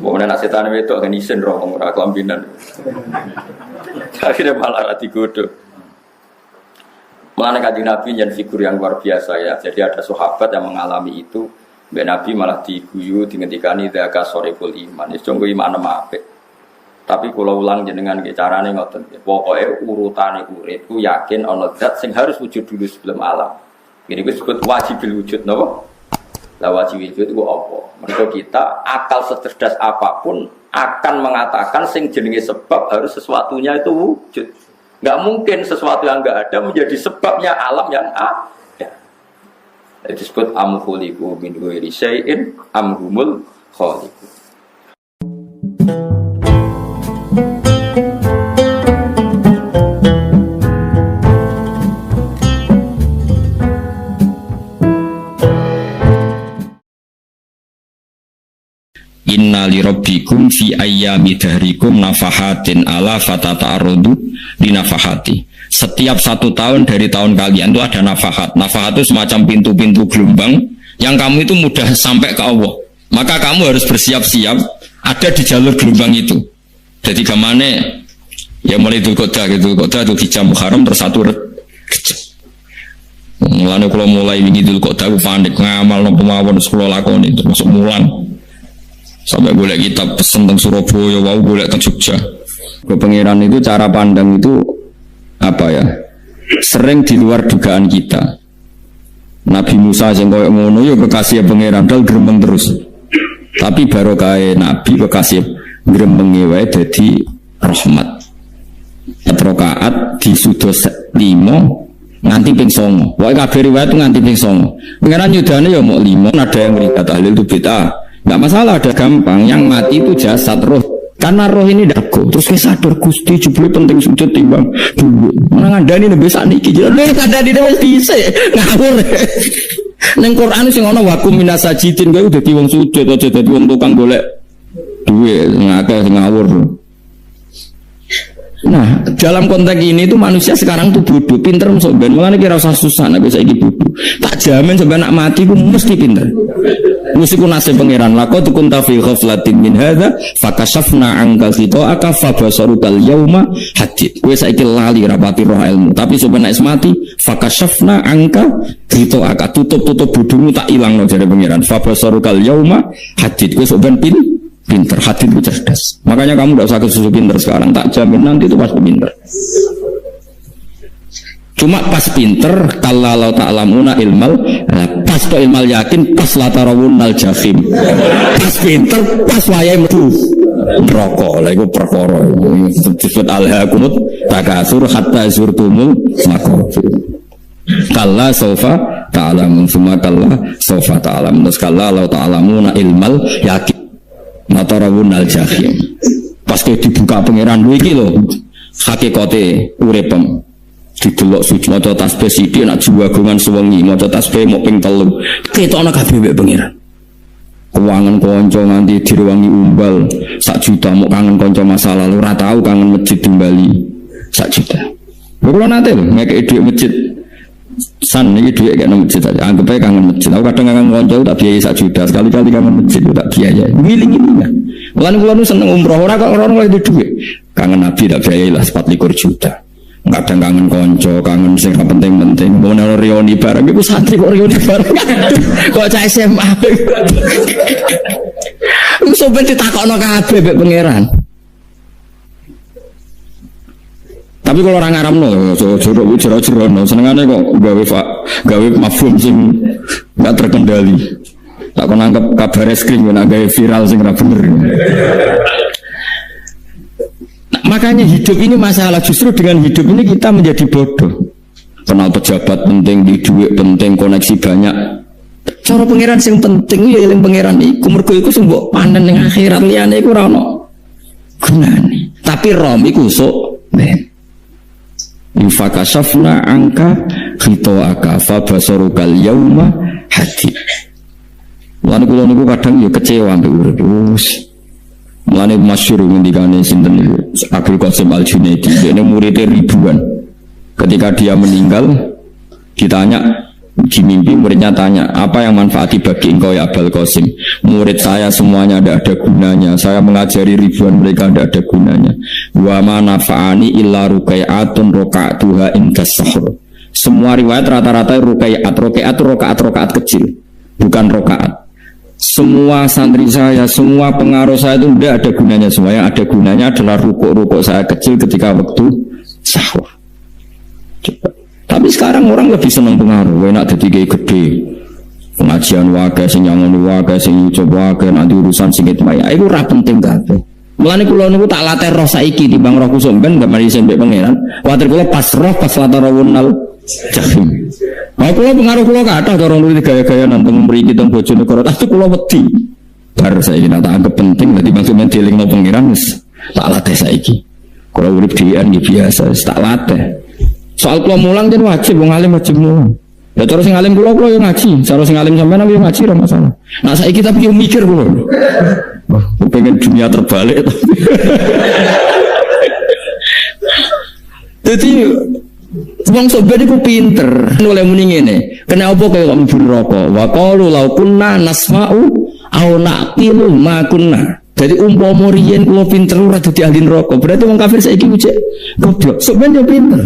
Wong nek setan wedok kan isen ro ora keambenan. Akhirnya malah ati godho. Mengenai Kanjeng Nabi yang figur yang luar biasa ya. Jadi ada sahabat yang mengalami itu. Mbak Nabi malah diguyu dingendikani dzaka soriful iman. Wis jonggo iman apik. Tapi kalau ulang jenengan ke carane ngoten. Pokoke urutane urip ku yakin ana zat sing harus wujud dulu sebelum alam. Ini disebut wajibil wujud napa? Lah wajibil wujud itu apa? Mergo kita akal secerdas apapun akan mengatakan sing jenenge sebab harus sesuatunya itu wujud. Nggak mungkin sesuatu yang nggak ada menjadi sebabnya alam yang ada. Itu disebut am khuliqu min ghairi syai'in am humul khaliqun. Inna li rabbikum fi ayyami dahrikum nafahatin ala fatata'arudu di nafahati. Setiap 1 tahun dari tahun kalian itu ada nafahat. Nafahat itu semacam pintu-pintu gelombang yang kamu itu mudah sampai ke Allah. Maka kamu harus bersiap-siap ada di jalur gelombang itu. Jadi kemana ya mulai Dzulqa'dah gitu, Dzulqa'dah itu Hijjah Muharram terus 1 kejap. Mulane kalau mulai wingi Dzulqa'dah panik ngamal nopo mawon sekolah lakoni termasuk mulang. Sampai golek kitab pesen teng Surabaya, wau golek teng Jogja. Pengiran itu cara pandang itu apa ya? Sering di luar dugaan kita. Nabi Musa sing koyo ngono ya kekasih pengiran dal gremeng terus. Tapi barokah Nabi kekasih gremenge wae dadi rahmat. Rakaat di sudos 5 nganti ping 9. Wae kabeh riwayat nganti ping 9. Pengiran yudane ya mau 5, ada yang merikat tahlil itu bid'ah. Nggak masalah, ada gampang. Yang mati itu jasad roh. Karena roh ini dago. Terus saya sadar Gusti jebule penting sujud timbang dulu. Mana ngandani nek besok niki. Nek ngandani wis dhisik. Ngawur. Ning Quran sing ana wakum minasajidin kowe dadi wong sujud aja dadi wong tukang golek duit. Ngakeh sing ngawur. Nah, dalam konteks ini tuh manusia sekarang tuh bodoh, pinter masuk ben. Mulane kira usah susah nek saiki bodoh. Tak jamin sampai nak mati ku mesti pinter. Mesti ku nasib pangeran. Laqad kunta fi ghaflatin min hadza fakashafna anka ghita'aka fabasarukal yauma hadid. Kowe saiki lali rapati roh ilmu, tapi sampai nek mati fakashafna anka ghita'aka, tutup bodohmu tak ilangno jare pangeran. Fabasarukal yauma hadid. Kowe sok ben pinter, hati itu cerdas. Makanya kamu tidak usah kesusu pinter sekarang, tak jamin nanti itu pasti pinter. Cuma pas pinter, kalau ta'lamuna ilmal, pas to ilmal yakin, pas latarawunal jahim. Pas pinter, pas wayai metu rokok, lah itu perkara. Disebut alhaakumut takasur hatta zurtumul maqabir. Kalla saufa ta'lamun, summa kalla saufa ta'lamun. Terus kalla law ta'lamuna ilmal yakin. Matarawun al-jahim. Pas kowe dibuka pangeran kowe iki lho hakikate uripem. Didelok suci maca tasbih sithik nak juwagongan sewengi, maca tasbih mok ping 3. Ketokno kabeh mek pangeran. Kuwangen kanca nganti direwangi umbal, 1 juta mok kangen kanca masa lalu ora tau kangen masjid di Bali 1 juta. Lha kula nate lho ngekeki dhuwit masjid. San ini duit kayak masjid aja, anggap aja kangen masjid. Aku kadang kangen konco tak biayai 1 juta, sekali-kali kangen masjid tak biayai. Giling-giling kan. Mulane seneng umroh, orang lagi duit. Kangen Nabi tak biayai lah 24 juta. Kadang kangen konco, kangen sing penting-penting. Mau naro reuni bareng, ibu santri kok reuni bareng. Kok cah SMA. Soben ditakokno kabeh mek pangeran. Tapi kalau orang Arab no, jero-jero no, senengannya kok gawe mafhum sing nggak terkendali. Tak kau nangkep kabar eskrim, nak gawe viral sing ra bener. Nah, makanya hidup ini masalah. Justru dengan hidup ini kita menjadi bodoh. Kenal pejabat penting, di duit penting, koneksi banyak. Cara pangeran sing penting ya eling pangeran iku, mergo iku sing mbok panen ning akhirat, liyane iku ora ono gunane. Tapi rom iku sok ben. Fakashafna angka khitoaka fabasarukal yauma hadid. Mulane kula niku kadang ya kecewa mbek urip. Mulane masyhur ngendikane sinten niku Abdul Qasim Al-Junaidi, dene muridé ribuan. Ketika dia meninggal ditanya di mimpi, muridnya tanya, apa yang manfaati bagi engkau ya Abdul Qasim? Murid saya semuanya tidak ada gunanya, saya mengajari ribuan mereka tidak ada gunanya. Wa ma nafa'ani illa rukai'atun roka'atuha indas sahur. Semua riwayat rata-rata roka'at kecil, bukan rokaat. Semua santri saya, semua pengaruh saya itu tidak ada gunanya. Semua yang ada gunanya adalah rukuk-rukuk saya kecil ketika waktu sahur. Coba. Tapi sekarang orang lebih senang pengaruh, enak jadi gede, pengajian wakai, sing nyangon wakai, sing coba wakai, nanti urusan singit maya, itu ora penting kabeh. Mulane kula niku tak latih roh saiki timbang roh kusum ben gak mari sampe pangeran. Kuwatir kula pas roh pas latarawunal jahim. Nah kula pengaruh kula kathah cara nulis gaya-gaya nang mriki teng Bojonegoro, tapi kula wedi. Bar saiki tak anggap penting dadi maksudnya dilingno pangeran wis tak latih saiki. Kula urip dhewean iki biasa, wis tak latih. Soal kula mulang jen wajib, wong alim wajib mulang. Ya terus sing alim kula yo ngaji, cara sing alim sampean yo ngaji ora masalah. Nah saiki tapi yo mikir kula. pengen dunia terbalik tapi jadi wong sobat iku pinter oleh muni ngene kena apa kaya kok mlebu neraka wa qalu law kunna nasma'u aw naqilu ma kunna. Jadi umpama riyen kula pinter ora dadi ahli neraka berarti wong kafir saiki ujek goblok sobat yo pinter.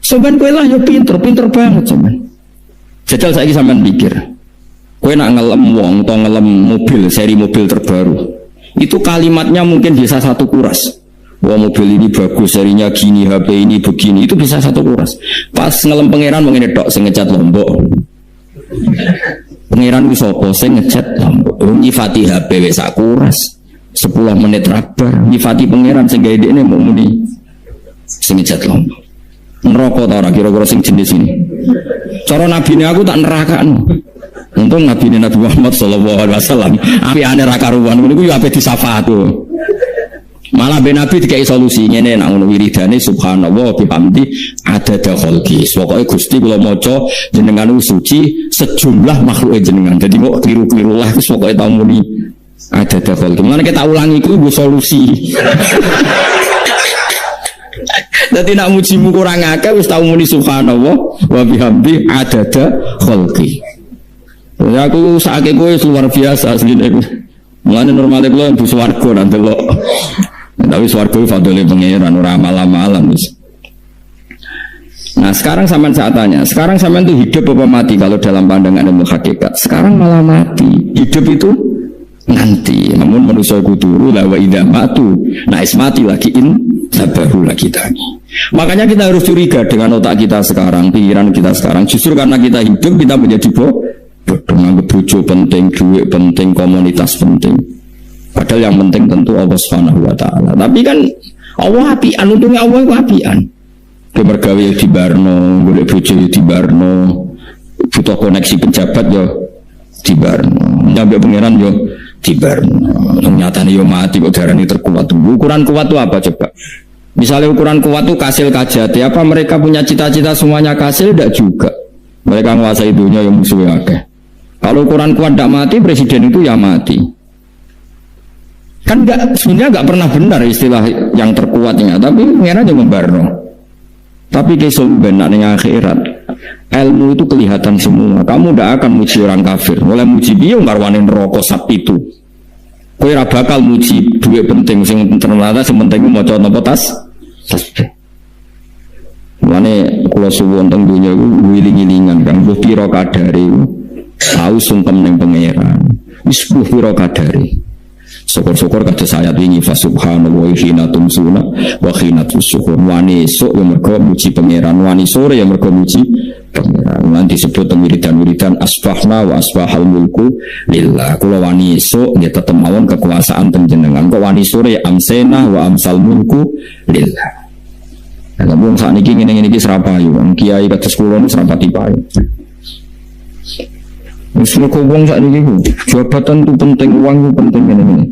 Sobat kowe lah yo pinter banget sobat. Jajal saiki sampean pikir kowe nak ngelem wong atau ngelem mobil seri mobil terbaru itu kalimatnya mungkin bisa satu kuras. Wah mobil ini bagus, serinya gini, HP ini begini, itu bisa satu kuras. Pas ngelem pangeran mengenai dok, saya ngecat Lombok. Pangeran itu sopo, saya ngecat Lombok. Nyifati HP sak kuras, 10 menit rabar. Nyifati pangeran sehingga ini mau muni, saya ngecat Lombok. Neraka tau kira-kira sing jenis ini. Cara nabi ini aku tak nerakan. Untung nabi ini Nabi Muhammad SAW. Api aneh rakaruan, itu ya api disafat tuh. Malah ben Nabi dikai solusi ngene nek ngono wiridane subhanallah bihamdi adada khalqi. Pokoke Gusti kula maca jenengan suci sejumlah makhluk jenengan. Dadi kok kliru-kliru lah wis pokoke tau muni adada khalqi. Mulane kita ulangi iku nggo solusi. Dadi nek mujimu kurang akeh wis tau muni subhanallah wa bihamdi adada khalqi. Ya aku sakake kowe luar biasa asline. Mulane normale kula mlebu swarga nang delok. Tapi swarga itu fadlile pangeran ora malam-malam wis. Nah, sekarang sampean saat tanya, sekarang sampean itu hidup apa mati kalau dalam pandangan ilmu hakikat? Sekarang malah mati. Hidup itu nanti. Namun manusia kudu la wa idza matu. Nah, mati lagi sabaru lagi tani. Makanya kita harus curiga dengan otak kita sekarang, pikiran kita sekarang. Justru karena kita hidup kita menjadi bodoh, nganggep bojo penting, duit penting, komunitas penting. Padahal yang penting tentu Allah Subhanahu wa taala. Tapi kan Allah apian, untungnya Allah itu apian. Kemergawe ya di Barno, golek bojo ya di Barno, butuh koneksi pejabat ya di Barno, nyampe pangeran ya di Barno. Nyatane ya mati kok darani terkuat. Ukuran kuat itu apa coba? Misalnya ukuran kuat itu kasil kajati, apa mereka punya cita-cita semuanya kasil? Tidak juga. Mereka menguasai dunia yang musuhnya akeh. Kalau ukuran kuat tidak mati, presiden itu ya mati. Kan sebenarnya nggak pernah benar istilah yang terkuatnya, tapi pengen aja membarno. Tapi kesel benar dengan akhirat, ilmu itu kelihatan semua. Kamu tidak akan muji orang kafir, mulai muji biung karwanin rokok sapi itu. Kau ora bakal muji duit penting, sing ternyata sementing mau coba nopo tas. Mulane kalau suwon teng dunia itu wiling-wilingan kan, buh piro kadari, tahu sungkem neng pangeran, wis buh piro kadari. Syukur-syukur kata ayat ini fasubhanallah wa hina tumsuna wa hina tusyukur. Wani esuk yang mergo muji pangeran, wani sore yang mergo muji pangeran. Nanti disebut wiridan-wiridan asbahna wa asbahal mulku lillah. Kula wani esuk nggih tetep mawon kekuasaan panjenengan. Kok wani sore amsena wa amsal mulku lillah. Lah wong sakniki ngene-ngene iki serapayu. Kiai kados kula niku serapati payu. Mesti kok wong sakniki jabatan itu penting, uang itu penting ngene-ngene.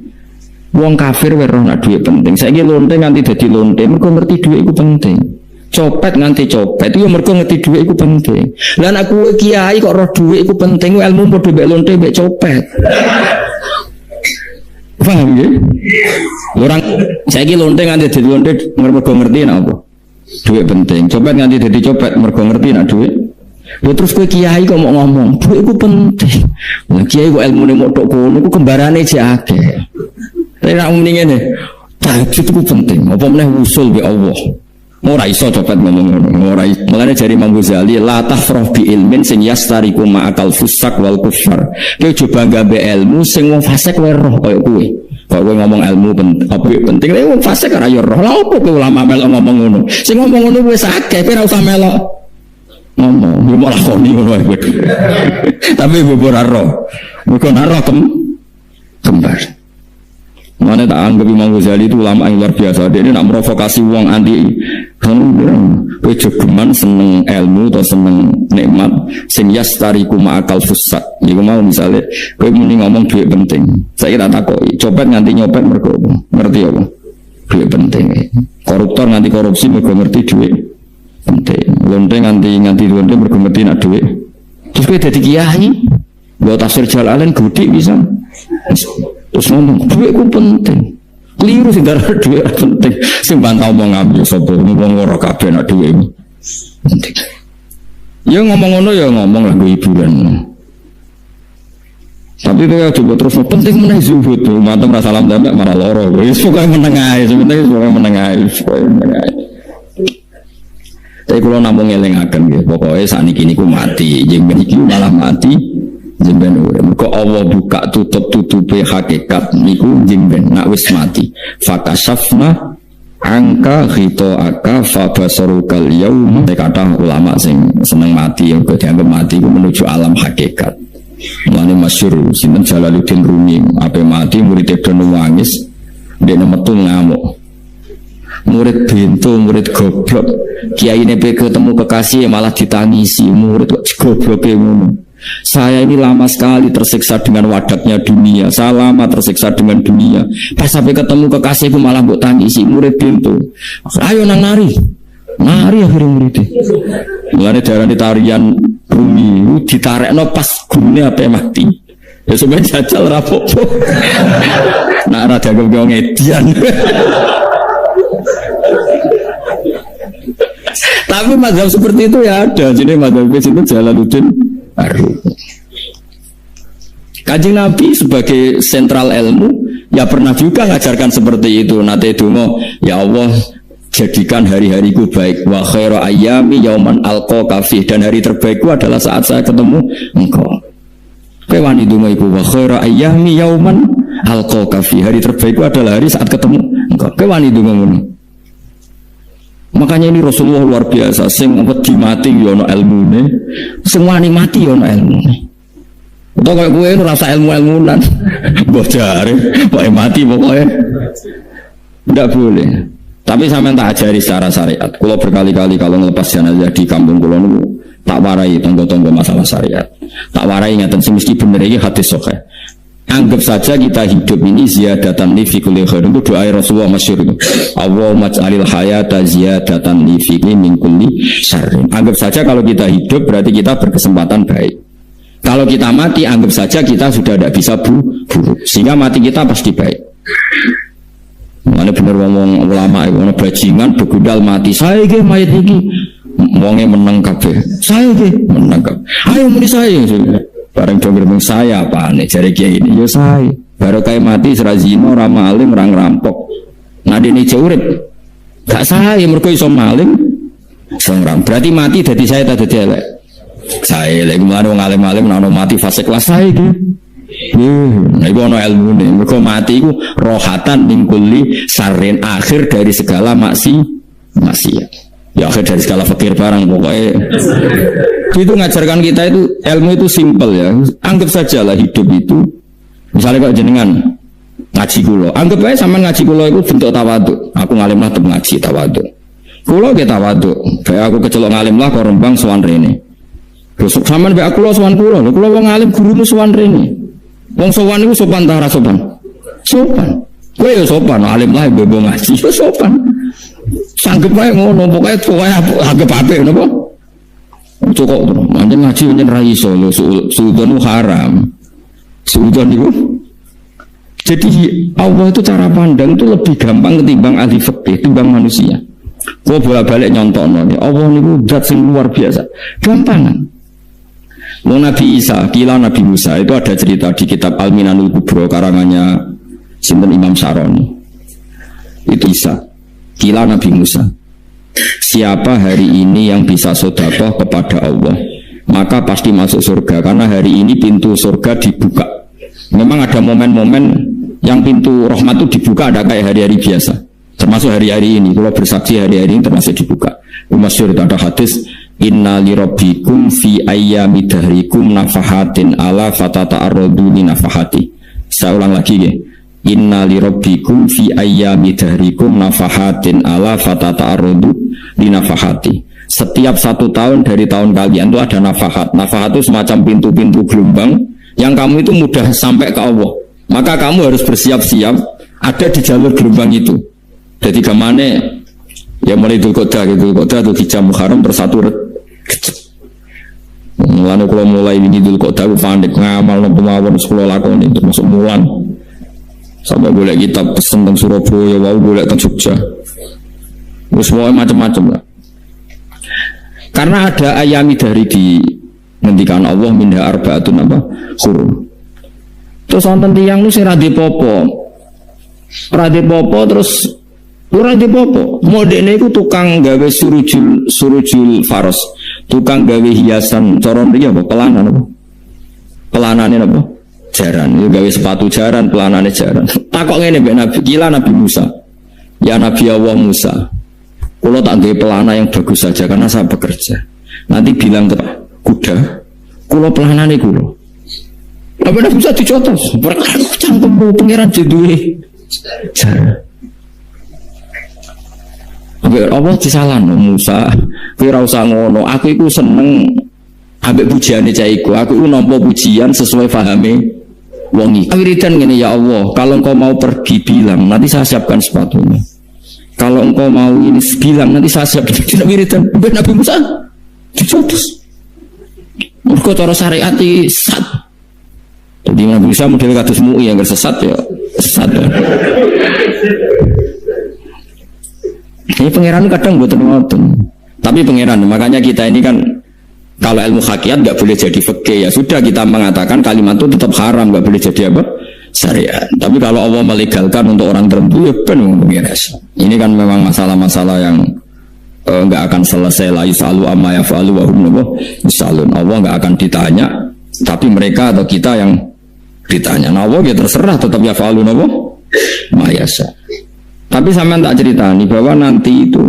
Wong kafir wae roh nak duit penting. Saiki lonte nganti dadi lonte, mergo ngerti duit iku penting. Copet nganti copet, yo mergo ngerti duit iku penting. Lah nek kowe kiai kok roh duit iku penting, ilmu padha mek lonte mek copet. Paham ya? Orang saiki lonte nganti dadi lonte mergo ngerti nek apa? Duit penting. Copet nganti dadi copet mergo ngerti nek duit. Ya terus kowe kiai kok mau ngomong, duit iku penting. Lah kiai kok ilmune mok tok kono iku kembarane jek akeh. Tapi nak ngomong ini, tahajud itu penting. Apa meneh usul bi Allah. Ora iso copet ngomong ngono. Ora iso. Mulane jari Imam Ghazali, la tafrah bi ilmin sing yastariku ma'akal fusak wal kufar. Kowe coba nggawe ilmu sing wong fasik wae roh koyo kowe. Kok kowe ngomong ilmu penting, wong fasik ora yo roh. Lah opo kowe ulama melok ngomong ngono? Sing ngomong ngono wis akeh, kowe ora usah melok ngomong. Yo malah koni ngono wae. Tapi ora roh. Mergo ora kembar. Mana tak anggap Imam Ghazali itu ulama yang luar biasa. Dia ini nak merovokasi uang anti. Kowe jogeman seneng ilmu atau seneng nikmat sing yastariku ma'akal fusat. Iku mau misalnya kowe muni ngomong duit penting. Saya tak takoki, copet nganti nyopet mergo ngerti apa? Duit penting. Koruptor nganti korupsi mergo ngerti duit penting. Lonte nganti lonte mergo ngerti nak duit. Terus kowe dadi kiai, mbok tafsir Jalalain gudik bisa. Terus ngomong, duitku penting. Keliru sing darah duit penting. Sing bantau mau ngambil sapa ngomong ora kabeh nak duit penting. Ya ngomong ngono ya ngomong lah hiburan. Tapi itu ya coba terus penting meneh zuhud tuh, mantap rasa salam tambah marah loro. Wis pokoke menengah, sebenarnya pokoke menengah. Tapi kalau namung ngelingaken nggih, pokoke sakniki niku mati, jeng iki malah mati. Jemben mergo Allah buka tutup-tutupe hakikat niku jemben nak wis mati. Fakasafna angka aka fabasarukal yaum. Kata ulama sing seneng mati yang dianggap mati itu menuju alam hakikat. Mulane masyhur sinten Jalaluddin Rumi ape mati murid do nangis ndek metu ngamuk. Murid bento, murid goblok. Kiai ini ketemu kekasih malah ditangisi, murid kok gobloke ngono. Saya ini lama sekali tersiksa dengan wadaknya dunia. Saya lama tersiksa dengan dunia. Pas sampai ketemu kekasihku malah mbok tangisi, murid bento. Ayo nang nari. Nari akhirnya murid. Mulane darani tarian Rumi ditarekno pas gurune ape mati. Ya sebenarnya jajal rapopo. Nak ora dianggap wong edian. Tapi mazhab seperti itu ya ada. Jadi mazhab itu Jalaluddin Arumi. Kanjeng Nabi sebagai sentral ilmu ya pernah juga ngajarkan seperti itu. Nate donga, ya Allah jadikan hari-hariku baik, wa khairu ayyami yauman alqa fi, dan hari terbaikku adalah saat saya ketemu engkau. Kowe wani donga iku wa khairu ayyami yauman alqa fi, hari terbaikku adalah hari saat ketemu engkau. Kowe wani donga ngono. Makanya ini Rasulullah luar biasa, sing wedi mati ya ono ilmune, sing wani mati ya ono ilmune. Utawa kowe kowe ora rasa ilmu-ilmunan. Mbok jare, pokoke mati pokoke. Tidak boleh. Tapi sampean tak ajari secara syariat. Kalau berkali-kali kalau ngelepas jenazah di kampung kula niku tak warai tonggo-tonggo masalah syariat. Tak warai ngaten sing mesti bener iki hadis sahih. Anggap saja kita hidup ini ziyadatan li fi kulli khair. Itu doa Rasulullah masyhur itu. Allahumma ij'alil hayata ziyadatan li fi min kulli syarrin. Anggap saja kalau kita hidup berarti kita berkesempatan baik. Kalau kita mati anggap saja kita sudah tidak bisa buruk. Sehingga mati kita pasti baik. Mana bener ngomong ulama itu, mana bajingan begudal mati. Saya ke mayat ini, wongnya menang kabeh. Saya ke menang kabeh. Ayo muni saya. Bareng dong saya apa nih cari kiai ini? Ya saya. Baru kayak mati serazino ramaling orang rampok. Nadi ini jaurit. Gak saya mereka iso maling. Seorang berarti mati dari saya tadi elek. Saya lagi kemarin ngalim-alim nano mati fase kelas saya gitu. Nah itu ono ilmu nih. Mereka mati itu rohatan mingkuli sarin akhir dari segala maksiat. Ya akhir dari segala fakir barang pokoknya. Itu ngajarkan kita itu ilmu itu simpel ya. Anggap saja lah hidup itu. Misalnya kok jenengan ngaji kulo, anggap aja sama ngaji kulo itu bentuk tawaduk. Aku ngalim lah tetap ngaji tawaduk. Kulo kita tawaduk. Kayak aku kecelok ngalim lah kok rembang sowan rene. Terus sampean mbek aku lo sowan kulo wong ngalim gurumu sowan rene. Wong sowan niku sopan ta ora sopan? Sopan. Kowe ya sopan, alim lah bebo ngaji ya sopan. Sanggep wae ngono, pokoke anggap apik napa? Cukup to. Manjen ngaji manjen ra iso lho, suudon haram. Suudon niku. Jadi Allah itu cara pandang itu lebih gampang ketimbang ahli fikih, ketimbang manusia. Kok bolak-balik nyontokno nih. Allah niku zat sing luar biasa. Gampangan. Mau Nabi Isa, kila Nabi Musa itu ada cerita di kitab Al-Minanul Kubro karangannya sinten Imam Saroni. Itu Isa, kila Nabi Musa. Siapa hari ini yang bisa sedekah kepada Allah, maka pasti masuk surga karena hari ini pintu surga dibuka. Memang ada momen-momen yang pintu rahmat itu dibuka ada kayak hari-hari biasa. Termasuk hari-hari ini, kalau bersaksi hari-hari ini termasuk dibuka. Masyhur ada hadis inna li rabbikum fi ayyami dahrikum nafahatin ala fatata'arradu li nafahati. Saya ulang lagi ya. Inna li rabbikum fi ayyami dahrikum nafahatin ala fatata'arradu li nafahati. Setiap 1 tahun dari tahun kalian itu ada nafahat. Nafahat itu semacam pintu-pintu gelombang yang kamu itu mudah sampai ke Allah. Maka kamu harus bersiap-siap ada di jalur gelombang itu. Jadi kemana ya mulai Dzulqa'dah gitu, Dzulqa'dah itu Hijjah Muharram bersatu Mulane kula mulai wingi dul kok dawu pandek ngamal napa mawon kula lakoni termasuk mulan. Sampai golek kitab pesen teng Surabaya, wau golek teng Jogja. Wis wae macam-macam lah. Karena ada ayami dari di ngendikan Allah minha arbaatun apa? Huruf. Terus wonten tiyang lu sing ra dipopo. Ora dipopo terus ora dipopo. Modene iku tukang gawe surujul faros. Tukang gawe hiasan cara mriki apa? Pelanan apa? Pelanane apa? Jaran. Ya gawe sepatu jaran, pelanane jaran. Takok ngene mbek Nabi, kila Nabi Musa. Ya Nabi Allah Musa. Kalau tak gawe pelana yang bagus saja karena saya bekerja. Nanti bilang ke kuda, kalau pelanane kulo. Apa Nabi Musa dicotos? Perkara cangkemmu pangeran duwe jaran. Allah disalahno Musa, kowe ora usah ngono. Aku iku seneng ambek pujiane cah iku. Aku iku nampa pujian sesuai pahame wong iki. Wiridan ngene ya Allah, kalau engkau mau pergi bilang, nanti saya siapkan sepatunya. Kalau engkau mau ini bilang, nanti saya siapkan. Wiridan ben Nabi Musa dicotos. Mergo cara syariat iki sesat. Jadi Nabi Musa model kados MUI yang sesat ya, sesat. Ya. Ini pangeran kadang buat ngoten. Tapi pangeran, makanya kita ini kan kalau ilmu hakikat nggak boleh jadi fikih ya sudah kita mengatakan kalimat itu tetap haram nggak boleh jadi apa syariat. Tapi kalau Allah melegalkan untuk orang tertentu ya benar. Ini kan memang masalah-masalah yang nggak akan selesai lah. Yusalu amma yafalu wa hum yusalun. Allah nggak akan ditanya, tapi mereka atau kita yang ditanya. Nah Allah ya terserah tetap yafalu apa mayasa. Tapi sampean tak ceritani bahwa nanti itu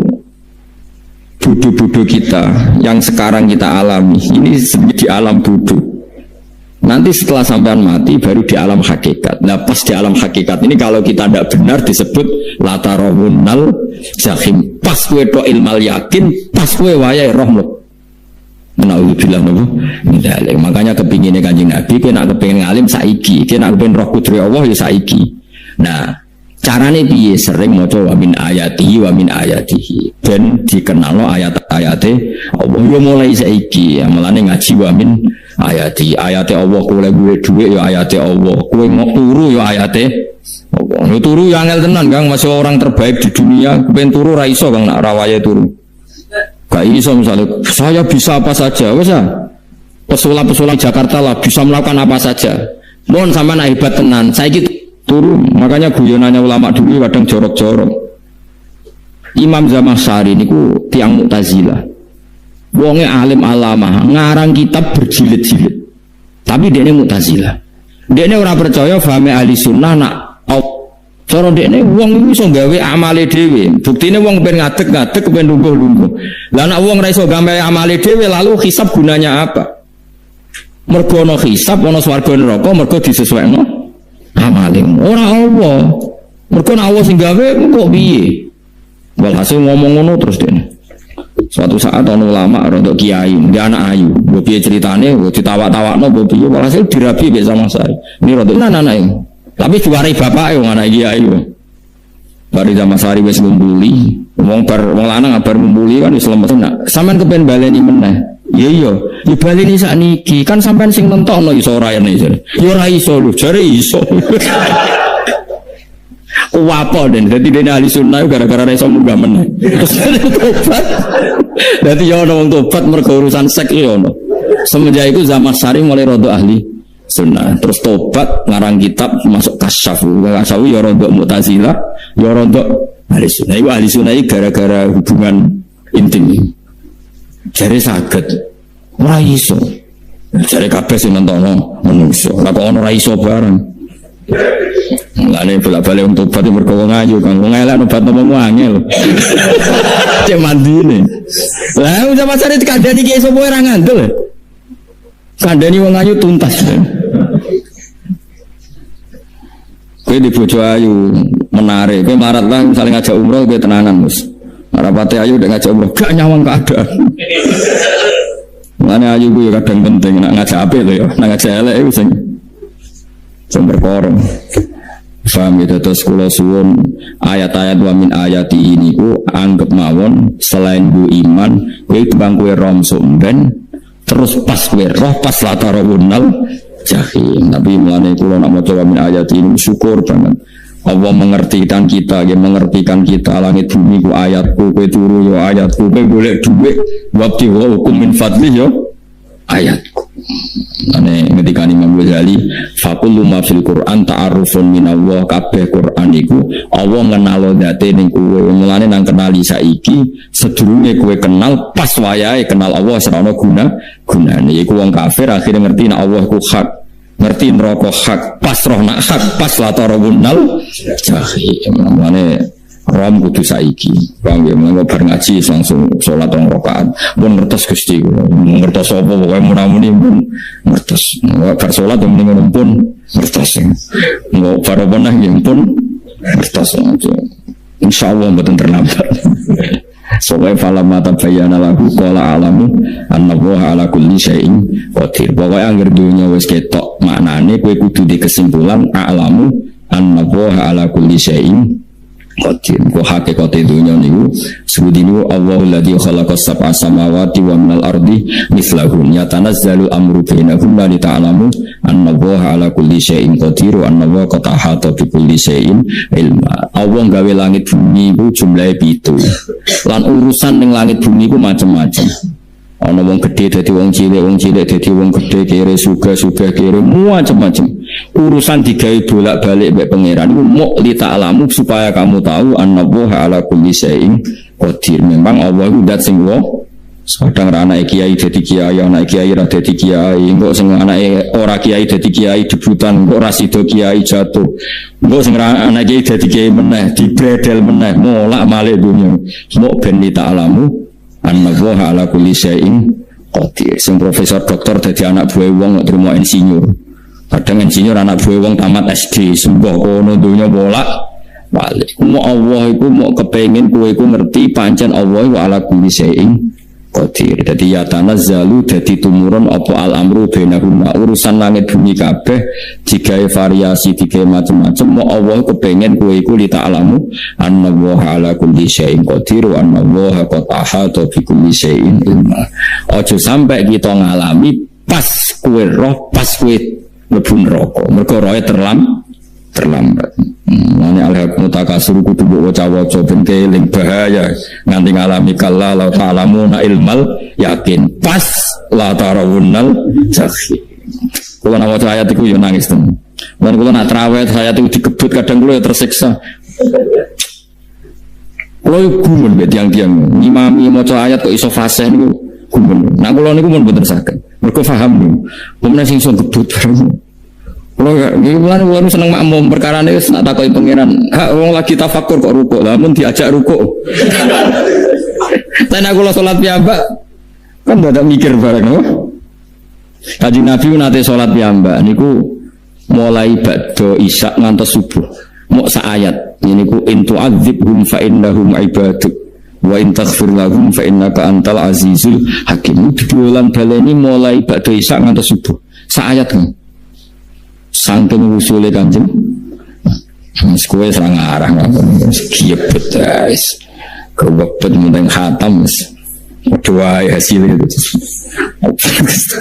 bodoh-bodoh kita yang sekarang kita alami ini di alam bodoh. Nanti setelah sampean mati baru di alam hakikat. Nah pas di alam hakikat ini kalau kita tidak benar disebut latarawunnal jahim. Pas kue do ilmal yakin, pas kue wayai rohmut. Nauzubillah nopo. Makanya kepinginnya Kanjeng Nabi, kena kepingin ngalim saiki, kena kepingin roh kudri Allah ya saiki. Nah carane piye sering maca wa min ayatihi ben dikenalno ayat-ayate Allah yo mulai saiki ya melane ngaji wa min ayati Allah kowe duwe dhuwit ya ayate Allah kowe turu ya ayate Allah yo turu ya angel tenan Kang masih orang terbaik di dunia ben turu ra iso Kang nak rawaye turu gak iso misalnya saya bisa apa saja wis pesulap-pesulap Jakarta lah bisa melakukan apa saja mohon sampean hebat tenan saiki turun, makanya guyonannya ulama dulu kadang jorok-jorok. Imam Zamakhsyari niku tiang Mu'tazilah. Wonge alim alamah, ngarang kitab berjilid-jilid. Tapi dekne Mu'tazilah. Dekne ora percaya fahame ahli sunnah nak cara dekne wong iso gawe amale dhewe. Buktine wong pengen ngadeg-ngadeg pengen lungguh-lungguh. Lah nek wong ora iso gawe amale dhewe lalu hisab gunanya apa? Mergo ana hisab ana swarga neraka mergo disesuaikno amalim ora Allah mergo Allah sing gawe kok piye walhasil ngomong ngono terus dene suatu saat ana ulama rodok kiai dia anak ayu mbok piye critane mbok ditawak-tawakno mbok piye walhasil dirabi mek sama saya ini rodok anake tapi diwari bapake wong anak kiai bari zaman sari wis ngumpuli wong lanang bar ngumpuli kan wis lemes nak sampean kepen baleni meneh iya baleni sakniki kan sampean sing nentokno iso ora ene ya ora iso lho jare iso kuwapo den dadi dene ahli sunnah gara-gara iso munggah meneh terus tobat dadi ya ono wong tobat mergo urusan seks ya ono semenjak iku Zamakhsyari mulai rodok ahli sunnah terus tobat ngarang kitab masuk kasyaf ya rodok Mu'tazilah ya rodok ahli sunnah iku ahli sunnah gara-gara hubungan intim jare saged ora iso jare kabeh sing nontono manungsa lha kok ora iso bareng lane bolak-balik untuk tobat mergo wong ayu Kang wong elek nobat nopo angel cek mandine lha sama sare dikandani ki sapa ora ngandel kandani wong ayu tuntas kowe di bojo ayu menarik kowe marat lah misalnya ngajak umroh kowe tenanan Mus rapate ayu udah ngajak umroh gak nyawang keadaan makanya ayu gue kadang penting nak ngajak apa itu ya nak ngajak elek itu sing berkorong paham gitu terus kula suwun ayat-ayat wa min ayati ini ku anggap mawon selain bu iman kowe bang kowe romsum ben terus pas kowe roh pas latarawunal jahim. Tapi mulane kula nak maca min ayat ini syukur banget. Allah mengertikan kita, dia mengertikan kita langit bumi ku ayatku, kowe turu yo ayatku, kowe golek dhuwit wabti hukum min fadli yo ayatku. Ane ketika Imam Ghazali faqullu ma fil Qur'an ta'arufun minallah, kabeh Qur'an iku Allah ngenalo zate ning kowe. Mulane nang kenali saiki sedurunge kowe kenal pas wayahe kenal Allah ora ana gunane. Iku wong kafir akhirnya ngerti nek Allah ku hak, ngerti neraka hak, pas roh nak hak, pas latarabunal jahim. Mulane rom kudu saiki. Bang ya mengko bar ngaji langsung salat 2 rakaat. Mun ngertos Gusti, ngertos apa pokoke muni pun ngertos. Bar salat yang mending pun ngertos. Engko bar apa nang pun ngertos. Insyaallah mboten terlambat. Soalnya falam mata bayana lagu kola alamu annallaha ala kulli syai'in qadir. Pokoknya anggar dunia wis ketok maknane kowe kudu di kesimpulan alamu annallaha ala kulli syai'in qadir. Ko hakikate dunya niku sebutinu Allahul ladzi khalaqas sab'a samawati wa minal ardi mislahun yatanazzalu amru bainahum la ta'lamu annallaha ala kulli syai'in qadir wa annallaha qad ahata bi kulli syai'in ilma. Allah gawe langit bumi iku jumlahe 7. Lan urusan ning langit bumi iku macam-macam. Ana wong gedhe dadi wong cilik dadi wong gedhe, kere sugih kere macam-macam. Urusan digawe bolak-balik mbek pangeran iku muk li ta'lamu supaya kamu tahu annallaha ala kulli syai'in qadir. Memang Allah iku zat sing kadang ra anake kiai dadi kiai, anake kiai ra dadi kiai, engko sing anake ora kiai dadi kiai debutan, engko ra sida kiai jatuh. Engko sing ra anake dadi kiai meneh dibredel meneh, molak-malik dunya. Muk ben li ta'lamu annallaha ala kulli syai'in qadir. Sing profesor doktor dadi anak buah wong terima insinyur. Kadang insinyur anak buah wong tamat SD, sembah kono dunya bolak balik. Mau Allah iku mau kepengin kowe iku ngerti pancen Allah wa ala kulli syai'in qadir. Dadi ya tanazzalu dadi tumurun apa al-amru bainahum. Urusan langit bumi kabeh digawe variasi, digawe macam-macam. Mau Allah kepengin kowe iku li ta'lamu annallaha ala kulli syai'in qadir wa annallaha qad ahata bi kulli syai'in ilma. Aja sampai kita ngalami pas kowe roh, pas kowe mlebu neraka. Mergo roe terlambat. Mane alhaq mutakasir kudu waca-waca ben keling bahaya nganti ngalami kalla la ta'lamuna ilmal yakin pas la tarawunnal jahim. Kula nak waca ayat iku yo nangis tenan. Lan kula nak traweh ayat iku dikebut kadang kula yo tersiksa. Kula yo gumun mbek tiang-tiang ngimami maca ayat kok iso fasih niku gumun. Nah kula niku mun mboten saged. Mergo paham niku. Pemenang sing iso gebut kalau gimana seneng makmum perkara ini nak takoi pangeran orang lagi tafakur kok rukuk lah mun diajak rukuk dan aku lah sholat piyambak kan gak ada mikir bareng Kanjeng Nabi nate sholat piyambak niku mulai ba'da isya ngantos subuh mau saayat ini ku intu adzibhum fa innahum ibaduk wa in taghfir lahum fa innaka antal azizul hakim. Diulang baleni mulai ba'da isya ngantos subuh saayat kan saking usule Kanjeng mas kowe serang arah kiepet guys kewepet mending khatam wis padha ae hasilnya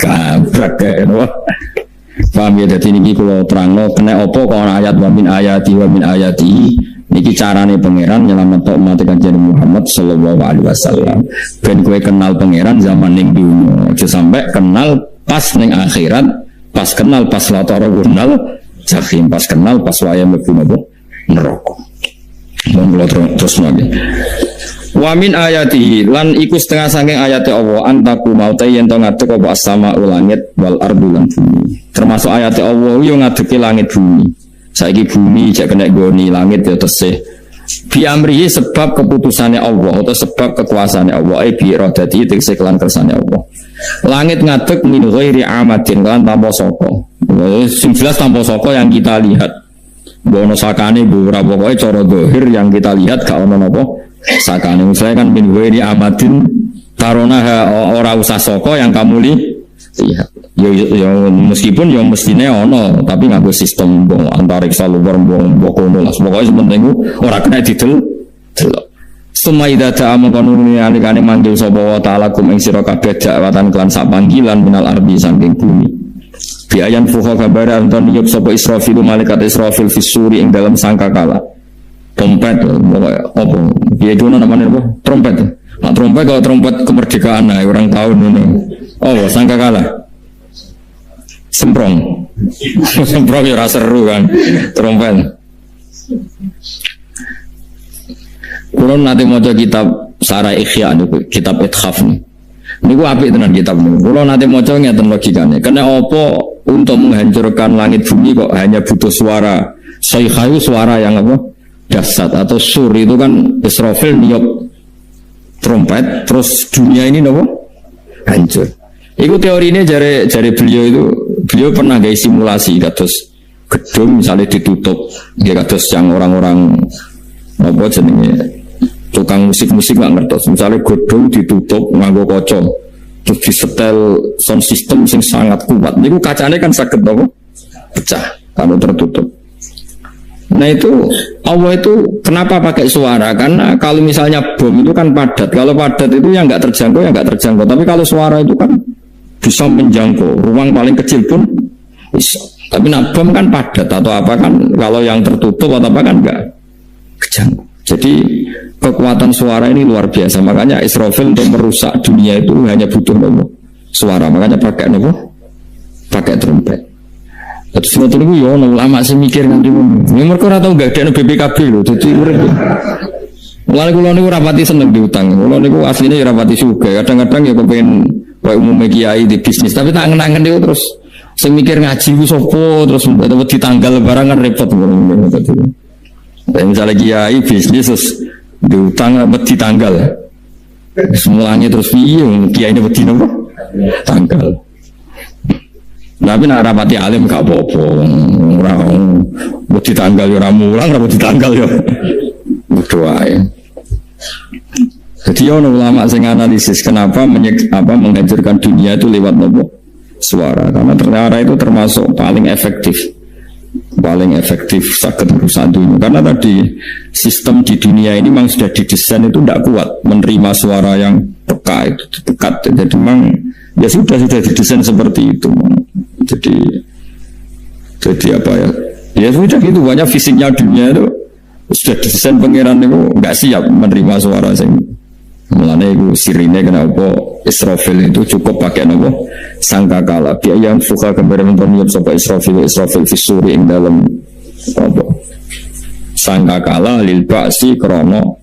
kabrak kae no paham ya. Dadi niki kula terangno kena apa kok ana ayat wa min ayati niki carane pangeran nyelametno umat Kanjeng Muhammad sallallahu alaihi wasallam ben kowe kenal pangeran zaman ning dunya aja sampai kenal pas ning akhirat. Pas kenal pas latarabunal jahim, pas kenal pas waya mlebu neraka. Monggo terus lagi. Wa min ayatihi lan iku setengah saking ayate Allah antaku maute yen to ngadeg apa as-sama langit wal ardu lan bumi. Termasuk ayate Allah yo ngadegi langit bumi. Saiki bumi cek kena goni langit ya tesih. Bi amrihi sebab keputusannya Allah atau sebab kekuasaannya Allah bi iradati tegese kelan kersane Allah. Langit ngadeg min ghairi amadin kan tanpa saka. Sing jelas tanpa saka yang kita lihat. Bono sakane ora pokoke cara zahir yang kita lihat gak ono napa sakane. Misalnya kan min ghairi amadin taronaha ora usah saka yang kamu lihat. Ya meskipun ya mestine ono tapi nganggo sistem antariksa luar kono lah. Pokoke penting ora kena didel. Suma idza ta'a mengkonuni alikane manggil sapa wa ta'ala kum ing sira kabeh dakwatan kelan sak panggilan minal ardi saking bumi. Biayan fuha kabara anton yub sapa Israfil malaikat Israfil fisuri ing dalam sangkakala. Trompet apa? Piye itu namanya apa? Trompet. Nah, trompet kalau trompet kemerdekaan orang tahun ini. Oh, sangkakala. Semprong. Semprong ya seru kan. Trompet. Kulo nanti maca kitab Sarah Ikhya niku, kitab Ithaf nih. Niku apik tenan kitab niku. Kulo nanti maca ngeten logikane. Karena apa untuk menghancurkan langit bumi kok hanya butuh suara sayhayu, suara yang apa? Dahsyat atau sur itu kan Israfil niup trompet terus dunia ini nopo hancur. Iku teorinya jare beliau itu, beliau pernah gawe simulasi kados gedung misalnya ditutup, ya kados yang orang-orang apa jenenge tukang musik nggak ngertos, misalnya gedung ditutup nganggo kaca terus disetel sound system yang sangat kuat, niku kacanya kan sakit apa pecah kalau tertutup. Nah itu Allah itu kenapa pakai suara? Karena kalau misalnya bom itu kan padat, kalau padat itu yang nggak terjangkau, tapi kalau suara itu kan bisa menjangkau ruang paling kecil pun bisa. Tapi nah bom kan padat atau apa kan, kalau yang tertutup atau apa kan nggak kejangkau. Jadi kekuatan suara ini luar biasa. Makanya Israfil untuk merusak dunia itu hanya butuh nopo suara. Makanya pakai nopo, pakai trompet. Terus waktu itu ya ulama sih mikir nanti. Ini mereka ora tau gak ada BPKB loh. Jadi mulai kulo niku rapati seneng diutang. Kulo niku aslinya ya rapati suga. Kadang-kadang ya kepengen kayak umumnya kiai di bisnis. Tapi tak ngenangan itu terus. Saya mikir ngaji ku sopo terus ditanggal barang kan repot. Misalnya kiai bisnis terus diutang apa ditanggal. Semuanya terus kiai ini beti nopo tanggal. Tapi nak rapati alim gak apa-apa. Orang beti tanggal ya ora mulang, ora beti tanggal ya. Berdoa ya. Jadi ulama sing analisis kenapa menghancurkan dunia itu lewat nopo suara. Karena ternyata itu termasuk paling efektif sakit merusak dunia. Karena tadi sistem di dunia ini memang sudah didesain itu tidak kuat menerima suara yang peka itu dekat. Jadi memang ya sudah didesain seperti itu. Jadi apa ya? Ya sudah gitu, banyak fisiknya dunia itu sudah didesain pangeran itu nggak siap menerima suara sing. Mulanya itu sirine kenapa Israfil itu cukup pakai nopo sangkakala. Biaya yang fuka kembali mentoniyab sampai Israfil fisuri ing dalam apa sangkakala lil ba'si krono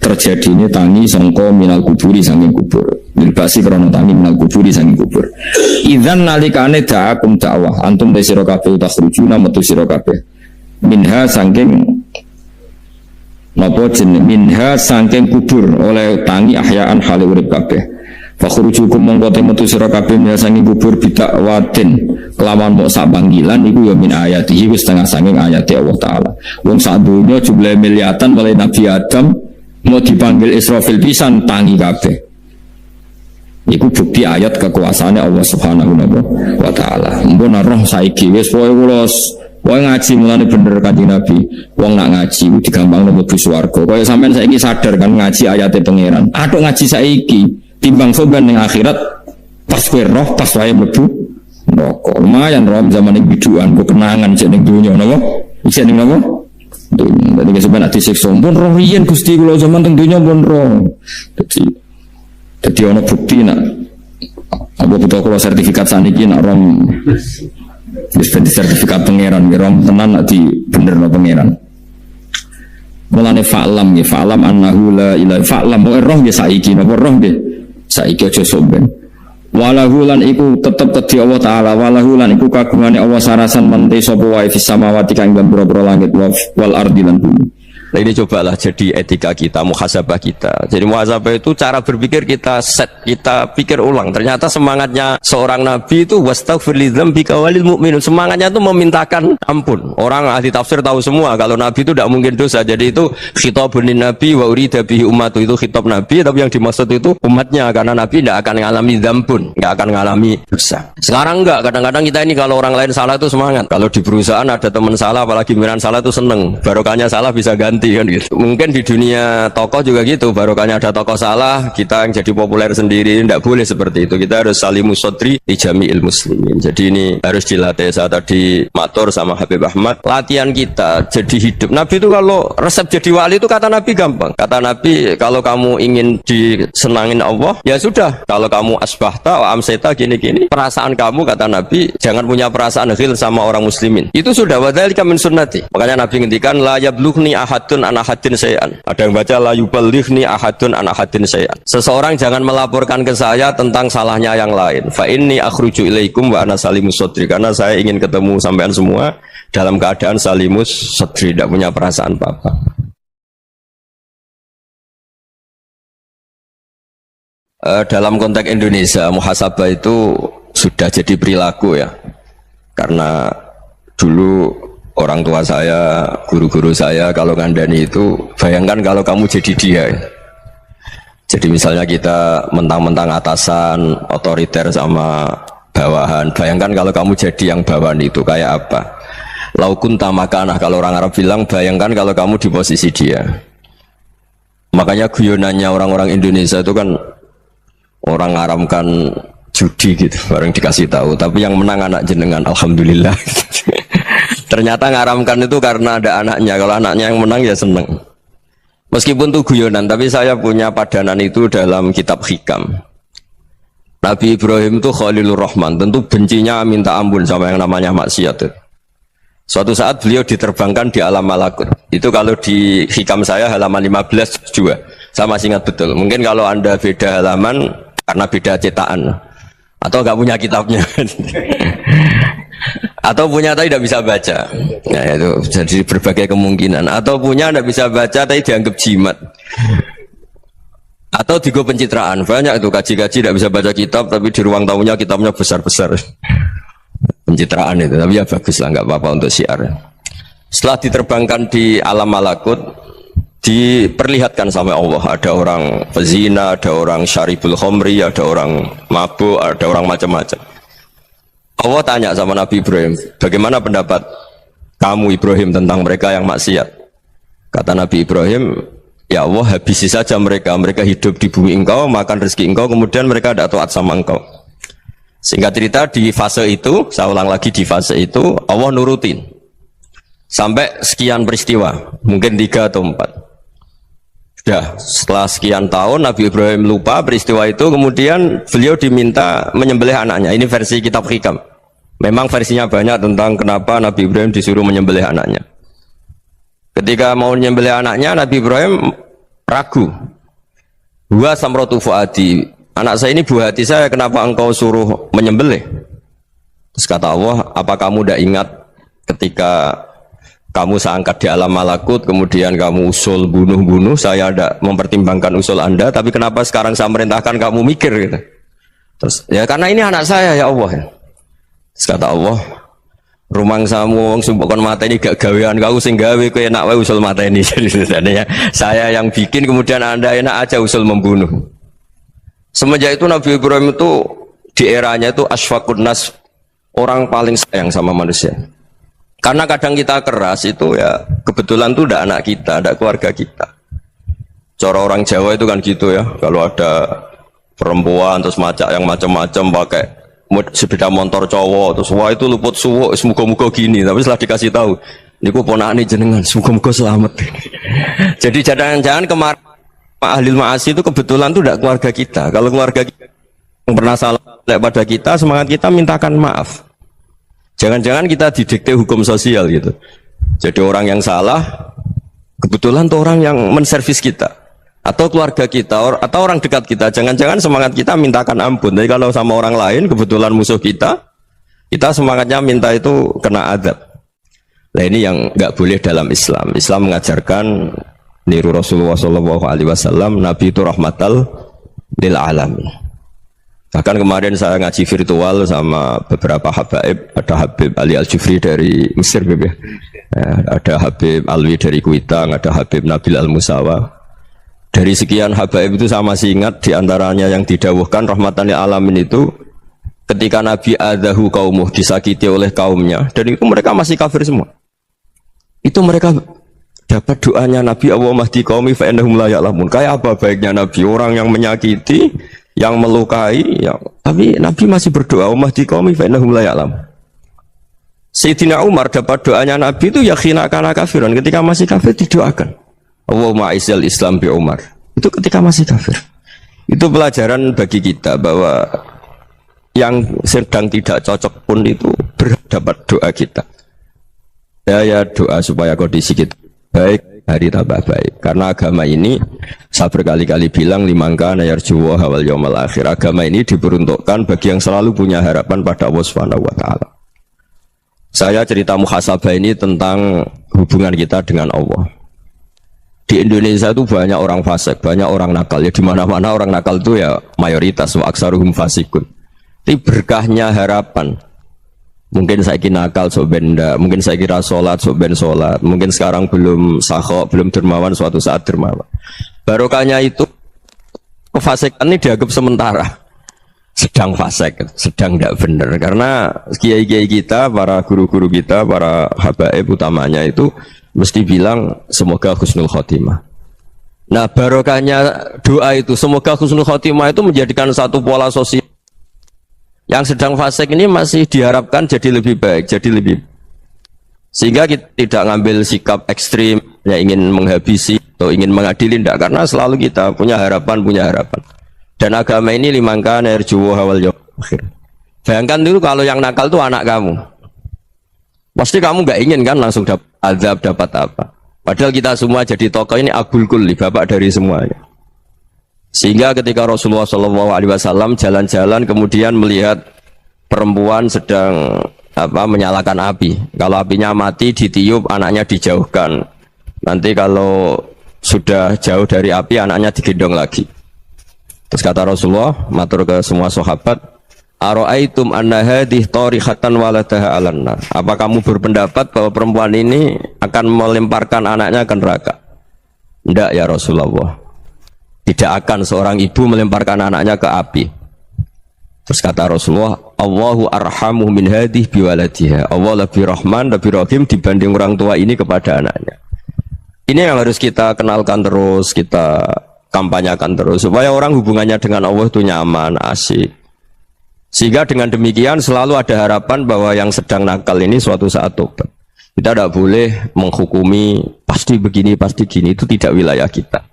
terjadi ini tangi sangko minal kuburi sanging kubur. Lil ba'si krono tangi minal kuburi sanging kubur. Idzan nalikane da'akum da'wah antum de sira kabeh takhrujuna metu sira kabeh minha sangking napa jeneng minha sangking kubur oleh tangi ahyaan hale urip kabeh. Fakhrujukum mongko metu sira kabeh minha sangking kubur bidakwatin kelawan mok sak panggilan iku ya min ayatihi wis setengah sangking ayati Allah taala. Wong sak donya jumlah miliatan oleh Nabi Adam mau dipanggil Israfil pisan tangi kabeh. Iku bukti ayat kekuasaannya Allah Subhanahu wa taala. Mbon roh saiki wis pokoke kula wong ngaji mulane bener Kanjeng Nabi. Wong nak ngaji digampangno mlebu swarga. Kaya sampean saiki sadar kan ngaji ayate pangeran. Atuk ngaji saiki timbang soban ning akhirat pas kowe roh pas wae mlebu neraka. Lumayan roh zaman ning biduan kok kenangan sik ning donya napa? Isih ning napa? Donya. Dadi sampean ati siksa pun roh riyen Gusti kula zaman teng donya pun roh. Dadi ana bukti nak apa butuh kula sertifikat saniki nak rom wis sertifikat pangeran rom tenan nak di benerno pangeran. Mulane fa'lam ya fa'lam annahu la ilaha fa'lam roh ya saiki napa roh nggih saiki aja somben. Walahu lan iku tetep kedhi Allah taala walahu lan iku kagungane Allah sarasan menti sapa wae fis samawati kang ing boro-boro langit wal ardi lan bumi. Nah ini cobalah jadi etika kita, muhasabah kita. Jadi muhasabah itu cara berpikir kita set, kita pikir ulang. Ternyata semangatnya seorang nabi itu wastaghfir lidzambika walil mu'minun. Semangatnya itu memintakan ampun. Orang ahli tafsir tahu semua kalau nabi itu tidak mungkin dosa. Jadi itu khitabun lin nabi wa urida bihi ummatu, itu khitab nabi, tapi yang dimaksud itu umatnya, karena nabi tidak akan mengalami dzambun, tidak akan mengalami dosa. Sekarang enggak, kadang-kadang kita ini kalau orang lain salah itu semangat. Kalau di perusahaan ada teman salah, apalagi miran salah itu seneng. Barokahnya salah bisa ganti. ganti kan gitu. Mungkin di dunia tokoh juga gitu, barokahnya ada tokoh salah, kita yang jadi populer sendiri, tidak boleh seperti itu. Kita harus salimus sodri di jami'il muslimin. Jadi ini harus dilatih. Saya tadi matur sama Habib Ahmad, latihan kita jadi hidup. Nabi itu kalau resep jadi wali itu kata Nabi gampang. Kata Nabi, kalau kamu ingin disenangin Allah, ya sudah. Kalau kamu asbahta wa amseta gini-gini, perasaan kamu kata Nabi jangan punya perasaan ghil sama orang muslimin. Itu sudah wadzalika min sunnati. Makanya Nabi ngendikan la yablughni ahadun an ahadin syai'an. Ada yang baca la yuballighni ahadun an ahadin syai'an. Seseorang jangan melaporkan ke saya tentang salahnya yang lain. Fa inni akhruju ilaikum wa ana salimus sodri. Karena saya ingin ketemu sampean semua dalam keadaan salimus sodri, tidak punya perasaan apa-apa. Dalam konteks Indonesia, muhasabah itu sudah jadi perilaku ya. Karena dulu orang tua saya, guru-guru saya kalau ngandani itu, bayangkan kalau kamu jadi dia. Jadi misalnya kita mentang-mentang atasan, otoriter sama bawahan. Bayangkan kalau kamu jadi yang bawahan itu kayak apa? Laukun tamakana, kalau orang Arab bilang, bayangkan kalau kamu di posisi dia. Makanya guyonannya orang-orang Indonesia itu kan orang ngaramkan judi gitu, bareng dikasih tahu. Tapi yang menang anak jenengan, alhamdulillah. Ternyata ngaramkan itu karena ada anaknya. Kalau anaknya yang menang ya seneng. Meskipun itu guyonan, tapi saya punya padanan itu dalam kitab Hikam. Nabi Ibrahim itu Khalilur Rahman, tentu bencinya minta ampun sama yang namanya maksiat. Suatu saat beliau diterbangkan di alam malakut. Itu kalau di Hikam saya halaman 15 juga. Saya masih ingat betul. Mungkin kalau Anda beda halaman karena beda cetakan. Atau nggak punya kitabnya. Atau punya tapi tidak bisa baca. Nah itu jadi berbagai kemungkinan. Atau punya tidak bisa baca tapi dianggap jimat. Atau digo pencitraan. Banyak itu kaji-kaji tidak bisa baca kitab tapi di ruang tamunya kitabnya besar-besar. Pencitraan itu. Tapi ya bagus lah, nggak apa-apa untuk syiar. Setelah diterbangkan di alam malakut, diperlihatkan sama Allah, ada orang pezina, ada orang syaribul khomri, ada orang mabuk, ada orang macam-macam. Allah tanya sama Nabi Ibrahim, bagaimana pendapat kamu Ibrahim tentang mereka yang maksiat? Kata Nabi Ibrahim, ya Allah habisi saja mereka, mereka hidup di bumi engkau, makan rezeki engkau, kemudian mereka tidak taat sama engkau. Singkat cerita di fase itu, saya ulang lagi di fase itu, Allah nurutin sampai sekian peristiwa, mungkin 3 atau 4. Sudah setelah sekian tahun Nabi Ibrahim lupa peristiwa itu, kemudian beliau diminta menyembelih anaknya. Ini versi kitab Hikam. Memang versinya banyak tentang kenapa Nabi Ibrahim disuruh menyembelih anaknya. Ketika mau menyembelih anaknya, Nabi Ibrahim ragu. Huwa samratu fuadi, anak saya ini buah hati saya, kenapa engkau suruh menyembelih? Terus kata Allah, apa kamu tidak ingat ketika kamu saya angkat di alam malakut, kemudian kamu usul bunuh-bunuh, saya ada mempertimbangkan usul Anda, tapi kenapa sekarang saya merintahkan kamu mikir gitu? Terus ya karena ini anak saya ya Allah. Terus kata Allah, rumang samu wong sumpukon mata ini gak gawean kau sing gawe kowe enak wae usul mata ini. Jadi saya yang bikin, kemudian Anda enak aja usul membunuh. Semenjak itu Nabi Ibrahim itu di eranya itu asfaqun nas, orang paling sayang sama manusia. Karena kadang kita keras itu ya kebetulan tuh udah anak kita, ada keluarga kita. Cara orang Jawa itu kan gitu ya, kalau ada perempuan terus macak yang macam-macam pakai sepeda motor cowok terus wah itu luput suwuk, semoga-moga gini. Tapi setelah dikasih tahu, niku ponakane jenengan, semoga-moga selamat. Jadi jangan-jangan kemarin Pak Ahlil Ma'asi itu kebetulan tuh udah keluarga kita. Kalau keluarga kita yang pernah salah pada kita, semangat kita mintakan maaf. Jangan-jangan kita didikte hukum sosial gitu. Jadi orang yang salah, kebetulan tuh orang yang menservis kita. Atau keluarga kita, atau orang dekat kita. Jangan-jangan semangat kita mintakan ampun. Jadi kalau sama orang lain, kebetulan musuh kita semangatnya minta itu kena adab. Nah ini yang nggak boleh dalam Islam. Islam mengajarkan, niru Rasulullah SAW, Nabi itu rahmatal lil alamin. Bahkan kemarin saya ngaji virtual sama beberapa habaib, ada Habib Ali Al-Jufri dari Mesir, ya. Ada Habib Alwi dari Kuitang, ada Habib Nabil Al-Musawa. Dari sekian habaib itu saya masih ingat diantaranya yang didawuhkan rahmatan lil alamin itu ketika Nabi adahu kaumuh, disakiti oleh kaumnya, dan itu mereka masih kafir semua. Itu mereka dapat doanya Nabi Allahumma hdi qaumi fa innahum la ya'lamun. Kayak apa baiknya Nabi, orang yang menyakiti, yang melukai, tapi Nabi masih berdoa Allahumma hdi qaumi fa innahum la ya'lamun. Sayyidina Umar dapat doanya Nabi itu ya khina kana kafiran, ketika masih kafir didoakan Allahumma aizzal Islam bi Umar. Itu ketika masih kafir. Itu pelajaran bagi kita bahwa yang sedang tidak cocok pun itu berdapat doa kita. Ya doa supaya kondisi kita baik, hari tambah baik. Karena agama ini, saya berkali-kali bilang, limangkana yarjuwa wal yaumal akhir. Agama ini diperuntukkan bagi yang selalu punya harapan pada Allah Subhanahu wa taala. Saya cerita muhasabah ini tentang hubungan kita dengan Allah. Di Indonesia itu banyak orang fasik, banyak orang nakal. Ya di mana-mana orang nakal itu ya mayoritas, wa aksaruhum fasikun. Tapi berkahnya harapan. Mungkin saya kira nakal sok benda, mungkin saya kira sholat sok ben sholat, mungkin sekarang belum sakhok, belum dermawan, suatu saat dermawan. Barokahnya itu kefasikan ini dianggap sementara, sedang fasik, sedang tidak benar. Karena kiai-kiai kita, para guru-guru kita, para habaib utamanya itu mesti bilang semoga husnul khotimah. Nah barokahnya doa itu semoga husnul khotimah itu menjadikan satu pola sosial. Yang sedang fasik ini masih diharapkan jadi lebih baik, jadi lebih, sehingga kita tidak ngambil sikap ekstrim, ya ingin menghabisi atau ingin mengadili, tidak, karena selalu kita punya harapan. Dan agama ini limangkan yarjuwa wal yaumil akhir. Bayangkan dulu kalau yang nakal itu anak kamu, pasti kamu nggak ingin kan langsung dapat azab, dapat apa? Padahal kita semua jadi tokoh ini abul kulli, bapak dari semuanya. Sehingga ketika Rasulullah SAW jalan-jalan kemudian melihat perempuan sedang menyalakan api. Kalau apinya mati ditiup, anaknya dijauhkan. Nanti kalau sudah jauh dari api, anaknya digendong lagi. Terus kata Rasulullah, matur ke semua sahabat, Aro'aitum anna hadih tarihatan waladaha alanna. Apa kamu berpendapat bahwa perempuan ini akan melemparkan anaknya ke neraka? Tidak ya Rasulullah. Tidak akan seorang ibu melemparkan anaknya ke api. Terus kata Rasulullah, Allahu arhamu min hadih biwaladiha. Allah lebih rahman, lebih rahim dibanding orang tua ini kepada anaknya. Ini yang harus kita kenalkan terus, kita kampanyakan terus, supaya orang hubungannya dengan Allah itu nyaman, asik. Sehingga dengan demikian selalu ada harapan bahwa yang sedang nakal ini suatu saat tobat. Kita tidak boleh menghukumi pasti begini, pasti gini, itu tidak wilayah kita.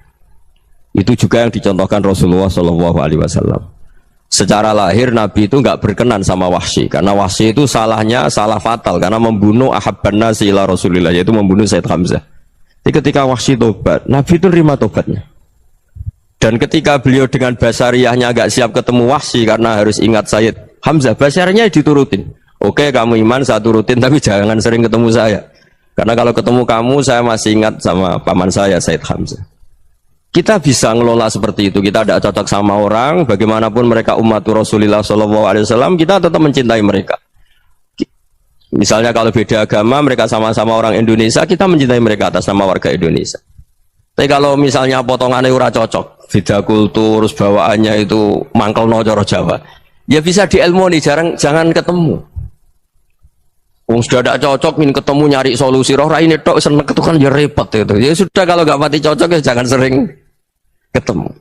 Itu juga yang dicontohkan Rasulullah SAW. Secara lahir Nabi itu nggak berkenan sama Wahsy, karena Wahsy itu salahnya salah fatal, karena membunuh ahabban nasi ila Rasulillah, yaitu membunuh Sayyid Hamzah. Jadi ketika Wahsy tobat, Nabi itu terima tobatnya. Dan ketika beliau dengan basariyahnya agak siap ketemu Wahsy, karena harus ingat Sayyid Hamzah, basariyahnya diturutin. Oke, kamu iman, saya turutin, tapi jangan sering ketemu saya. Karena kalau ketemu kamu, saya masih ingat sama paman saya, Sayyid Hamzah. Kita bisa ngelola seperti itu. Kita tidak cocok sama orang, bagaimanapun mereka umatur Rasulullah SAW, kita tetap mencintai mereka. Misalnya kalau beda agama, mereka sama-sama orang Indonesia, kita mencintai mereka atas nama warga Indonesia. Tapi kalau misalnya potongannya ora cocok, beda kultur, bawaannya itu mangkel no coro Jawa, ya bisa diilmoni, jangan ketemu. Wong sudah tidak cocok, ingin ketemu nyari solusi. Roh ini tok seneng itu kan ya repot itu. Ya sudah kalau nggak pati cocok ya jangan sering ketemu.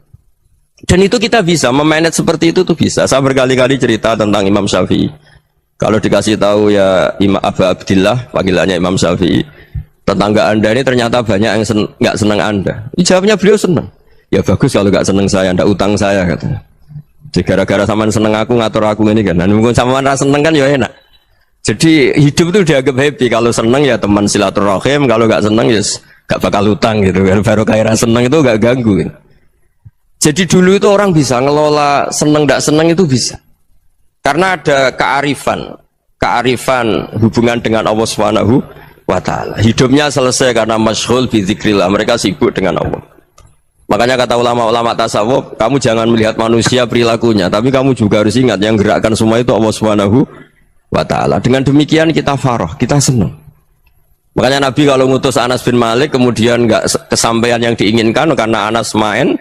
Dan itu kita bisa memanage seperti itu tuh bisa. Saya berkali-kali cerita tentang Imam Syafi'i. Kalau dikasih tahu ya Imam Abu Abdillah, panggilannya Imam Syafi'i, tetangga anda ini ternyata banyak yang nggak senang anda. Jawabnya beliau senang. Ya bagus kalau nggak senang saya, ndak utang saya katanya. Jadi gara-gara saman seneng aku ngatur aku ini kan. Dan mungkin saman rasa seneng kan ya enak. Jadi hidup itu dianggap happy. Kalau seneng ya teman silaturahim, kalau nggak seneng ya nggak bakal utang gitu kan. Baru kaya seneng itu nggak ganggu gitu. Jadi dulu itu orang bisa ngelola seneng nggak seneng itu bisa. Karena ada kearifan hubungan dengan Allah Subhanahu wa taala. Hidupnya selesai karena masyghul bi dzikrillah. Mereka sibuk dengan Allah. Makanya kata ulama-ulama tasawuf, kamu jangan melihat manusia perilakunya, tapi kamu juga harus ingat yang gerakkan semua itu Allah Subhanahu wa ta'ala. Dengan demikian kita farah, kita senang. Makanya Nabi kalau ngutus Anas bin Malik kemudian nggak kesampaian yang diinginkan karena Anas main,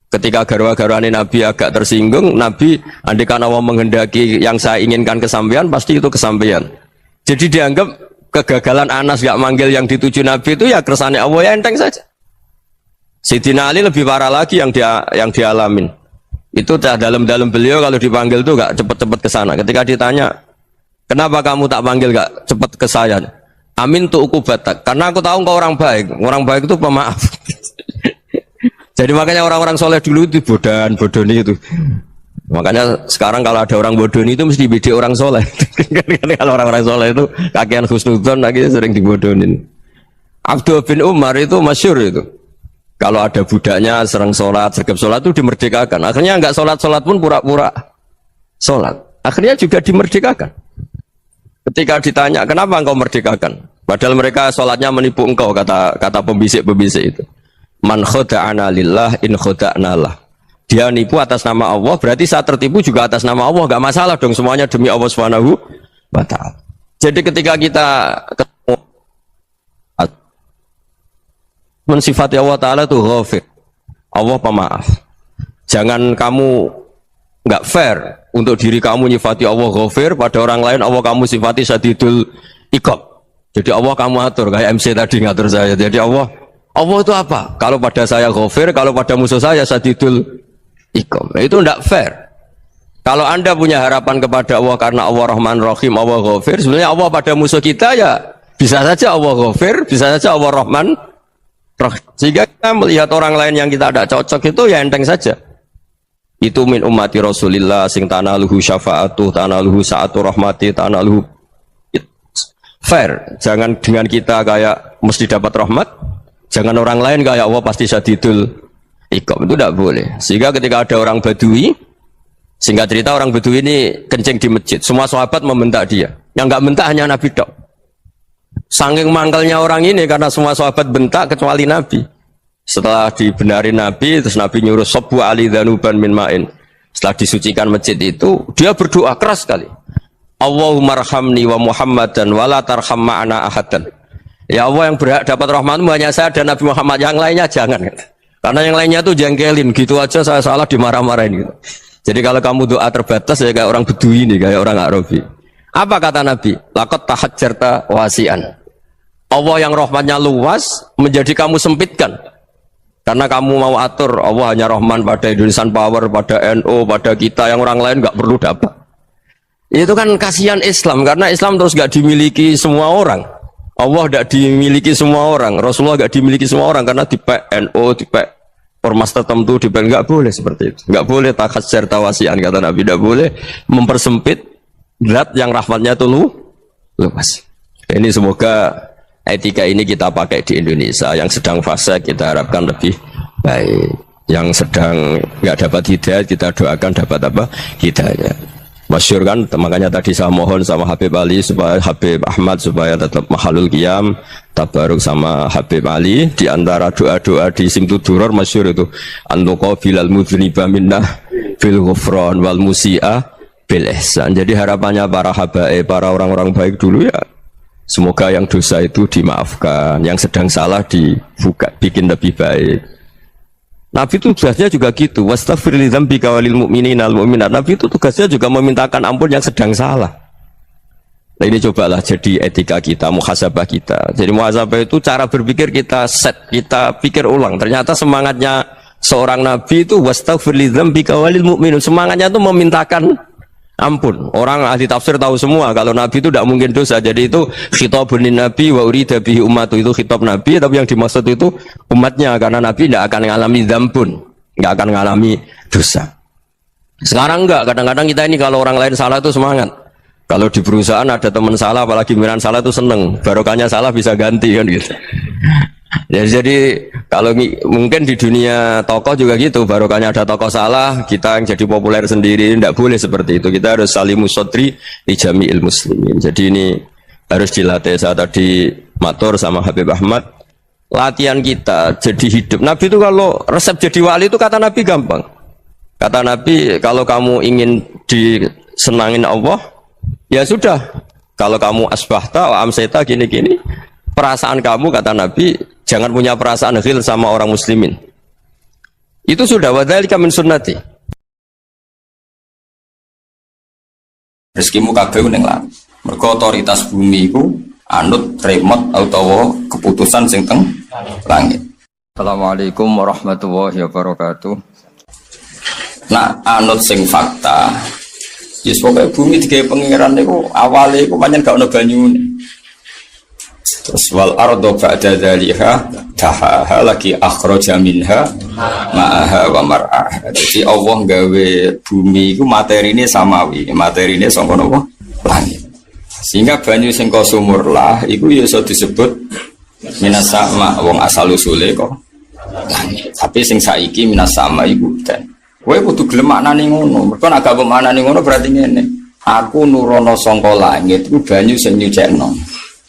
ketika garwa-garwani Nabi agak tersinggung, Nabi andaikan Allah menghendaki yang saya inginkan kesampaian, pasti itu kesampaian. Jadi dianggap kegagalan Anas gak manggil yang dituju Nabi itu ya kersane Allah, ya enteng saja. Sayyidina Ali lebih parah lagi yang dialamin. Itu dalam beliau kalau dipanggil tuh gak cepet-cepet ke sana. Ketika ditanya, kenapa kamu tak panggil gak cepet ke saya? Amin tuh ukubatak. Karena aku tahu kau orang baik. Orang baik itu pemaaf. Jadi makanya orang-orang soleh dulu itu bodoni itu. Makanya sekarang kalau ada orang bodoni itu mesti bidik orang soleh. Kalau orang-orang soleh itu kakean husnudzon lagi sering dibodonin. Abdul bin Umar itu masyhur itu. Kalau ada budaknya sering sholat, sergap sholat itu dimerdekakan. Akhirnya nggak sholat pun pura-pura sholat. Akhirnya juga dimerdekakan. Ketika ditanya, kenapa engkau merdekakan? Padahal mereka sholatnya menipu engkau, kata pembisik-pembisik itu. Man khoda'ana lillah in khoda'na lah. Dia nipu atas nama Allah, berarti saat tertipu juga atas nama Allah. Gak masalah dong, semuanya demi Allah Subhanahu wa ta'ala. Jadi ketika kita ketemu mensifati Allah Ta'ala itu ghafir, Allah pemaaf. Jangan kamu nggak fair untuk diri kamu nyifati Allah ghafir, pada orang lain Allah kamu sifati syadidul iqab. Jadi Allah kamu atur, kayak MC tadi ngatur saya. Jadi Allah itu apa? Kalau pada saya ghafir, kalau pada musuh saya syadidul iqab. Itu tidak fair. Kalau Anda punya harapan kepada Allah karena Allah Rahman Rahim, Allah ghafir, sebenarnya Allah pada musuh kita ya bisa saja Allah ghafir, bisa saja Allah Rahman. Sehingga kita melihat orang lain yang kita tidak cocok itu ya enteng saja. Itu min ummati Rasulillah sing tanaluhu syafa'atu, tanaluhu sa'atu rahmati, tanaluhu fair. Jangan dengan kita kayak mesti dapat rahmat, jangan orang lain kayak Allah pasti syadidul iqab. Itu tidak boleh. Sehingga ketika ada orang Badui, singkat cerita orang Badui ini kencing di masjid, semua sahabat membentak dia. Yang nggak bentak hanya Nabi dok. Saking mangkalnya orang ini karena semua sahabat bentak kecuali Nabi. Setelah dibenarin Nabi, terus Nabi nyuruh sabbu ali dhanuban min ma'in. Setelah disucikan masjid itu, dia berdoa keras sekali. Allahumma arhamni wa Muhammadan wa la tarham ma'ana ahadan. Ya Allah, yang berhak dapat rahmatmu hanya saya dan Nabi Muhammad, yang lainnya jangan. Karena yang lainnya tuh jengkelin, gitu aja saya salah dimarah-marahin gitu. Jadi kalau kamu doa terbatas ya kayak orang Bedui ini, kayak orang Arabi. Apa kata Nabi? Laqad tahajjarta wasi'an. Allah yang rahmatnya luas menjadi kamu sempitkan. Karena kamu mau atur Allah hanya rahman pada Indonesian Power, pada NU, pada kita, yang orang lain nggak perlu dapat. Itu kan kasihan Islam, karena Islam terus nggak dimiliki semua orang. Allah nggak dimiliki semua orang, Rasulullah nggak dimiliki semua orang, karena di NU, di ormas tertentu, di nggak boleh seperti itu. Nggak boleh takhasyar tawasian, kata Nabi, nggak boleh mempersempit zat yang rahmatnya itu luas. Ini semoga etika ini kita pakai di Indonesia. Yang sedang fase kita harapkan lebih baik, yang sedang nggak dapat hidayah kita doakan dapat apa? Hidayah. Masyhur kan, makanya tadi saya mohon sama Habib Ali supaya Habib Ahmad supaya tetap mahalul qiyam tabaruk sama Habib Ali. Di antara doa-doa di Simtud Duror masyhur itu antuqa bilal mudhniba minnah bil ghufran wal musi'ah bil ihsan. Jadi harapannya para habaib, para orang-orang baik dulu ya, semoga yang dosa itu dimaafkan, yang sedang salah dibuka, bikin lebih baik. Nabi itu tugasnya juga gitu. Wastaghfir li dzambika walil mu'minina wal mu'minat. Nabi itu tugasnya juga memintakan ampun yang sedang salah. Nah ini cobalah jadi etika kita, muhasabah kita. Jadi muhasabah itu cara berpikir kita set, kita pikir ulang. Ternyata semangatnya seorang Nabi itu wastaghfir li dzambika walil mu'minun. Semangatnya itu memintakan ampun. Orang ahli tafsir tahu semua kalau Nabi itu tidak mungkin dosa. Jadi itu khitabun Nabi wa urida bihi ummatu, itu khitab Nabi, tapi yang dimaksud itu umatnya, karena Nabi tidak akan mengalami dzambun, tidak akan mengalami dosa. Sekarang enggak, kadang-kadang kita ini kalau orang lain salah itu semangat. Kalau di perusahaan ada teman salah, apalagi pimpinan salah itu seneng, barokahnya salah bisa ganti kan gitu. Ya, jadi kalau mungkin di dunia tokoh juga gitu, barokahnya ada tokoh salah, kita yang jadi populer sendiri, tidak boleh seperti itu. Kita harus salimus sodri di jami'il muslimin. Jadi ini harus dilatih. Saya tadi matur sama Habib Ahmad, latihan kita jadi hidup. Nabi itu kalau resep jadi wali itu kata Nabi gampang. Kata Nabi, kalau kamu ingin disenangin Allah, ya sudah. Kalau kamu asbahta wa amseta gini-gini, perasaan kamu, kata Nabi, jangan punya perasaan ghil sama orang muslimin. Itu sudah wadzalika min sunnati. Rezekimu kabeh ning langit. Mergo otoritas bumi iku anut remote utawa keputusan sing teng langit. Assalamualaikum warahmatullahi wabarakatuh. Nah, anut sing fakta. Yes, pokoknya bumi digawe pangeran niku awale iku pancen gak ono banyune. Terus wal ardo ba'da dzaliha tahaha lagi akhraja minha ma'aha wa mar'aha. Jadi Allah gawe bumi iku materine samawi, materine saka napa? Langit. Sehingga banyu sing ka sumur lah iku ya iso disebut minas sama wong asal usule kok langit. Tapi sing saiki minas sama iku dan kowe kudu gelem maknane ngono. Mergo nek gak maknane ngono berarti ngene. Aku nurono saka langit iku banyu sing nyucekno.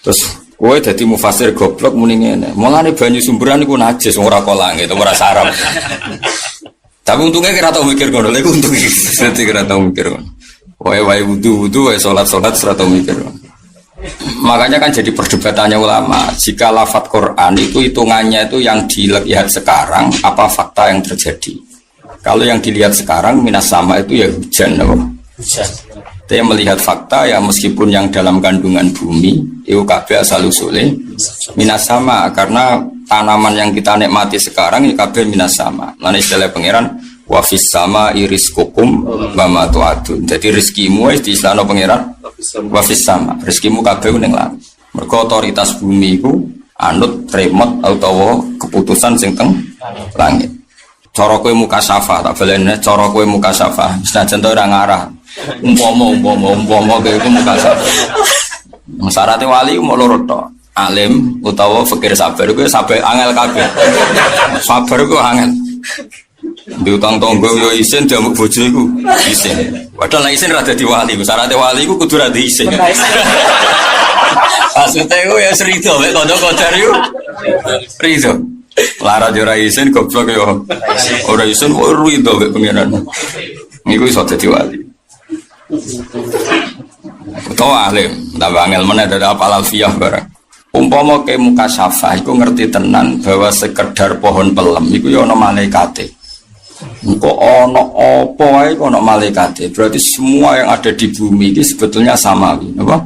Terus kowe dadi mufasir goblok muni ngene. Mulane banyu sumberan iku najis ora kok langit, ora sarap. Tapi untungnya kira tau mikir ngono. Lha iku untunge. Dadi kira tau mikir ngono. Wae wudu, wae salat ora tau mikir. Makanya kan jadi perdebatannya ulama. Jika lafadz Quran itu hitungannya itu yang dilihat sekarang apa fakta yang terjadi. Kalau yang dilihat sekarang minas sama itu ya hujan, hujan. Dia melihat fakta ya meskipun yang dalam kandungan bumi itu kabeh asal usule minas sama karena tanaman yang kita nikmati sekarang itu kabeh minas sama. Lan istilah pangeran wa fis sama iriskukum wa ma tu'adun. Jadi rezekimu wis diislahno pangeran wa fis sama. Rezekimu kabeh ning langit. Mergo otoritas bumi iku anut remote utawa keputusan sing teng langit. Cara kowe mukasyafah tak balene cara kowe mukasyafah senajan to ora ngarah umpama kowe iku mukasyafah syarat wali mau loro tok alim utawa fakir sabar kowe sabar angel kabeh sabar ku angel diutang tonggo yo isin diambek bojo iku isin padahal nek isin ra dadi wali syarat wali iku kudu ra diisin maksudnya ku ya serido mek kanca-kanca iku rido lara ora isin goblok yo. Ora isin rido mek pengiran. Niku iso dadi wali. Utawa alim, tambah angel meneh dadi apal alfiyah barang. Umpama ke mukasyafah iku ngerti tenan bahwa sekedar pohon pelem iku yo ana malaikate. Engko ana apa wae kok ana malaikate. Berarti semua yang ada di bumi ini sebetulnya samawi, apa?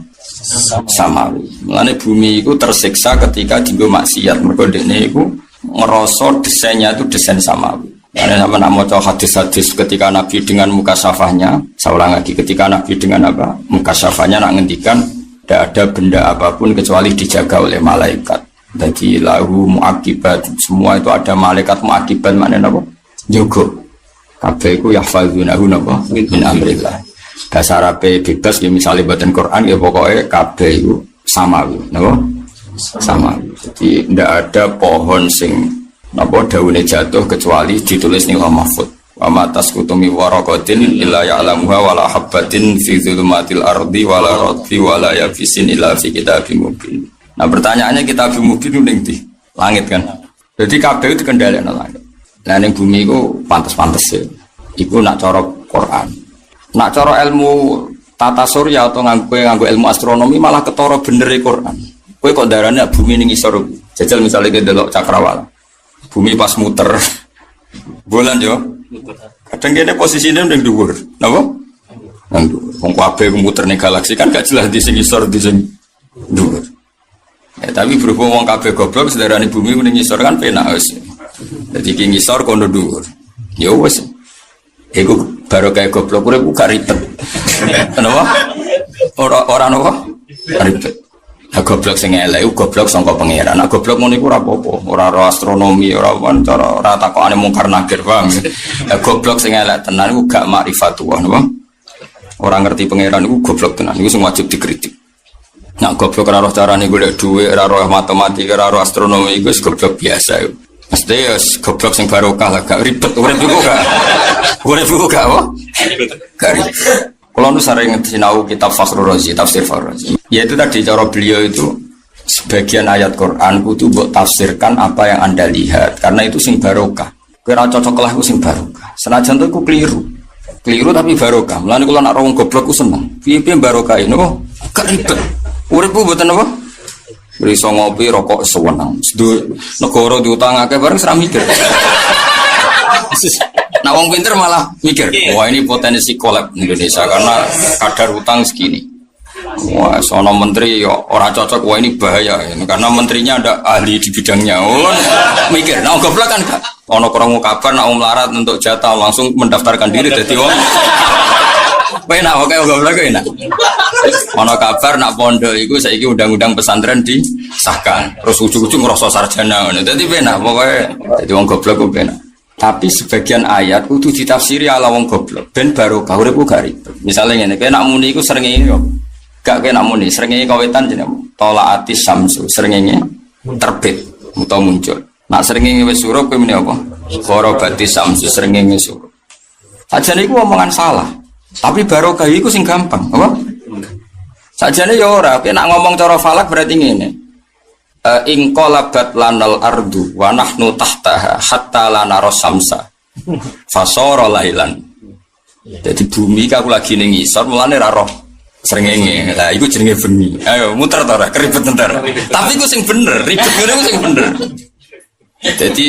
Samawi. Mulane bumi iku tersiksa ketika dienggo maksiat. Mergo dekne iku ngerosot desainnya itu desain samawi. Karena sama nak maca hadis-hadis ketika Nabi dengan mukasyafahnya, saya ulang lagi ketika Nabi dengan apa? Mukasyafahnya nak ngendikan tidak ada benda apapun kecuali dijaga oleh malaikat. Jadi lahu muakibat, semua itu ada malaikat muakibat maknanya apa? Jogo. Kabeh iku yahfazunahu napa? Min amrillah. Bahasa Arab bebas ya misalnya badan Quran ya pokoknya kabeh iku samawi, napa? Sama, jadi tidak ada pohon sing napa daune jatuh kecuali ditulis ning Lauh Mahfuz. Wa ma tasqutu waraqatin illa ya'lamuha wa la habatin fi dzulumatil ardi wa la ratbi wa la yabisin illa fi kitabim mubin. Nah pertanyaannya kitabim mubin ning ndi? Langit kan. Jadi kabeh itu kendaliane langit. Lah ning bumi iku pantes-pantes e. Iku nak cara Quran. Nak cara ilmu tata surya atau nganggo ilmu astronomi malah ketara bener e Quran. Kowe kok darane bumi ning isor. Jajal misalnya kita delok cakrawala. Bumi pas muter. Bulan yo. Kadang kene posisine ning dhuwur. Napa? Nang dhuwur. Wong kabeh muter ning galaksi kan gak jelas di sing isor di sing dhuwur. Ya tapi berhubung wong kabeh goblok sedarane bumi ning isor kan penak wis. Dadi ki ngisor kono dhuwur. Ya wis. Iku baru kayak goblok urip gak ribet. Kenapa? Ora napa? Ribet. Goblok sing elek goblok sangka pangeran. Nah goblok ngono iku ora apa-apa, ora ro astronomi, ora cara ora takokane mungkar nakir, paham. Lah goblok sing elek tenan iku gak makrifatullah, napa? Ora ngerti pangeran iku goblok tenan, iku sing wajib dikritik. Nah goblok ora roh carane golek dhuwit, ora roh matematika, ora roh astronomi iku goblok biasa iku. Mesti ya goblok sing barokah lah, gak ribet urip iku gak. Urip iku gak apa? Gak ribet. Kalau nu sering sinau kitab Fakhrul Razi, tafsir Fakhrul Razi. Yaitu tadi cara beliau itu sebagian ayat Quran kudu buat tafsirkan apa yang Anda lihat karena itu sing barokah. Kira cocok lah sing barokah. Senajan itu keliru. Keliru tapi barokah. Mulane kula nak wong goblok ku seneng. Piye-piye barokah ini kok gak ribet. Uripku mboten apa? Iso ngopi rokok sewenang. Negara diutangake bareng seram mikir. Nah wong pinter malah mikir, wah ini potensi kolab Indonesia karena kadar utang segini. Wah, sono menteri orang cocok, wah ini bahaya ini, karena menterinya ada ahli di bidangnya. Oh, mikir, nah goblok kan gak? Ono kurang kabar, nak melarat untuk jatah langsung mendaftarkan diri jadi wong. Enak, oke goblok enak. Ono kabar nak pondok itu saiki undang-undang pesantren disahkan, terus ujung-ujung ngerasa sarjana. Jadi enak, pokoknya jadi wong goblok kok enak. Tapi sebagian ayat itu ditafsiri ala wong goblok, ben barokah urip ku gak ribet. Misale ngene, kowe nak muni iku srengenge yo. Gak kowe nak muni, srengenge kawetan jenenge tolaatis samsu, srengenge terbit utawa muncul. Nak srengenge wis surup kowe muni apa? Ghorobati samsu, srengenge surup. Sajane iku omongan salah. Tapi barokah iku sing gampang, apa? Sajane ya ora, kowe nak ngomong cara falak berarti ngene. Inqalabat lanal ardu wa nahnu tahtaha hatta lana rosamsa fasara lailan. Jadi bumi aku lagi ning ngisor mulane ra roh srengenge. Lah iku jenenge bengi. Ayo muter to ora keribet entar. Tapi iku sing bener, ribet ngene iku sing bener. Jadi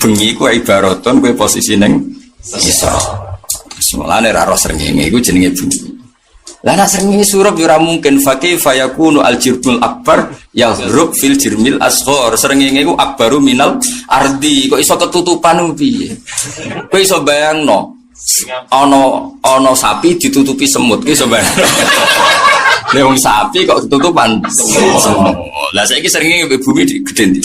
bengi ku ibaraton kowe posisi ning ngisor. Mulane ra roh srengenge iku jenenge bumi. Lah nek srengenge surup ya ora mungkin faqih fayakunu al-jirbul akbar yahrub fil jirmil asghar. Srengenge iku akbaru minal ardi. Kok iso ketutupan piye? Kowe iso bayangno ana sapi ditutupi semut, kowe iso bayangno. Lah wong sapi kok ketutupan semut. Lah saiki srengenge bumi gede ndi?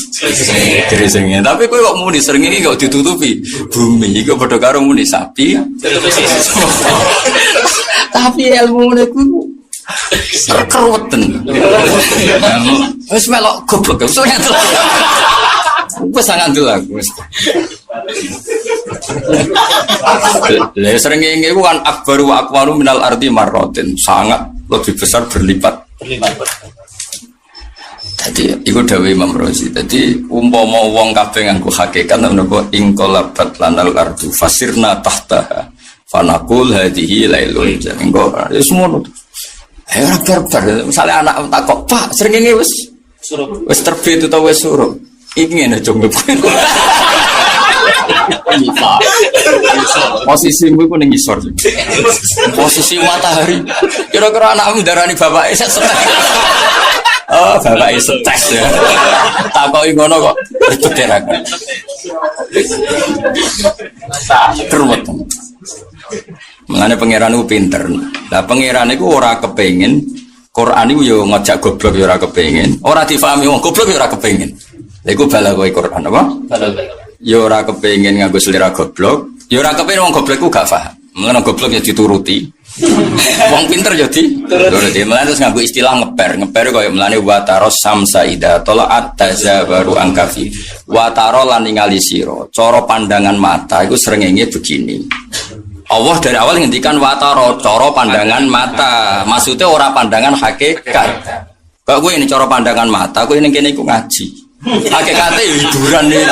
Gede srengenge. Tapi kowe kok muni srengenge kok ditutupi bumi. Iku padha karo muni sapi. Tapi ilmu niku keruweten. Wis melok goblok. Wis ngandel aku. Lah srengenge iku kan akbaru wa akwaru minal ardi marratin, sangat lebih besar berlipat. Jadi iku dawuh Imam Razi. Jadi umpama wong kabeh nganggo hakikat menapa ingqalabat lanal ardu fasirna tahtaha fanaqul hadhihi lailun janggo. Ya semono. Ayo bar misale anak takok, "Pak, srengenge wis terbit utawa wis surup?" Iki ngene jong. Posisimu iku ning ngisor. Posisi matahari. Kira-kira anakmu darani bapake stres. Oh, bapake stres ya. Takoki ngono kok diterak. Keruwet. Mengenai pangeran itu pinter. Lah pangeran itu ora kepengin Quran itu yo ngajak goblok yo ora kepengin. Ora difahami wong goblok yo ora kepengin. Lha iku balagoe Quran apa? Yo ora kepengin nganggo selera goblok, yo ora kepengin wong goblok ku gak paham. Mengenai goblok ya dituruti. Wong pinter yo dituruti. Mulane terus nganggo istilah ngeper koyo mulane wa taros samsaida tolaat tazabaru angkafi. Wa taro lan ningali sira. Cara pandangan mata iku srengenge begini. Allah dari awal ngendikan wataro, coro pandangan mata. Maksudnya orang pandangan hakikat. Kok gue ini coro pandangan mata, gue ini kini ngaji. Hakikatnya hiburan nih.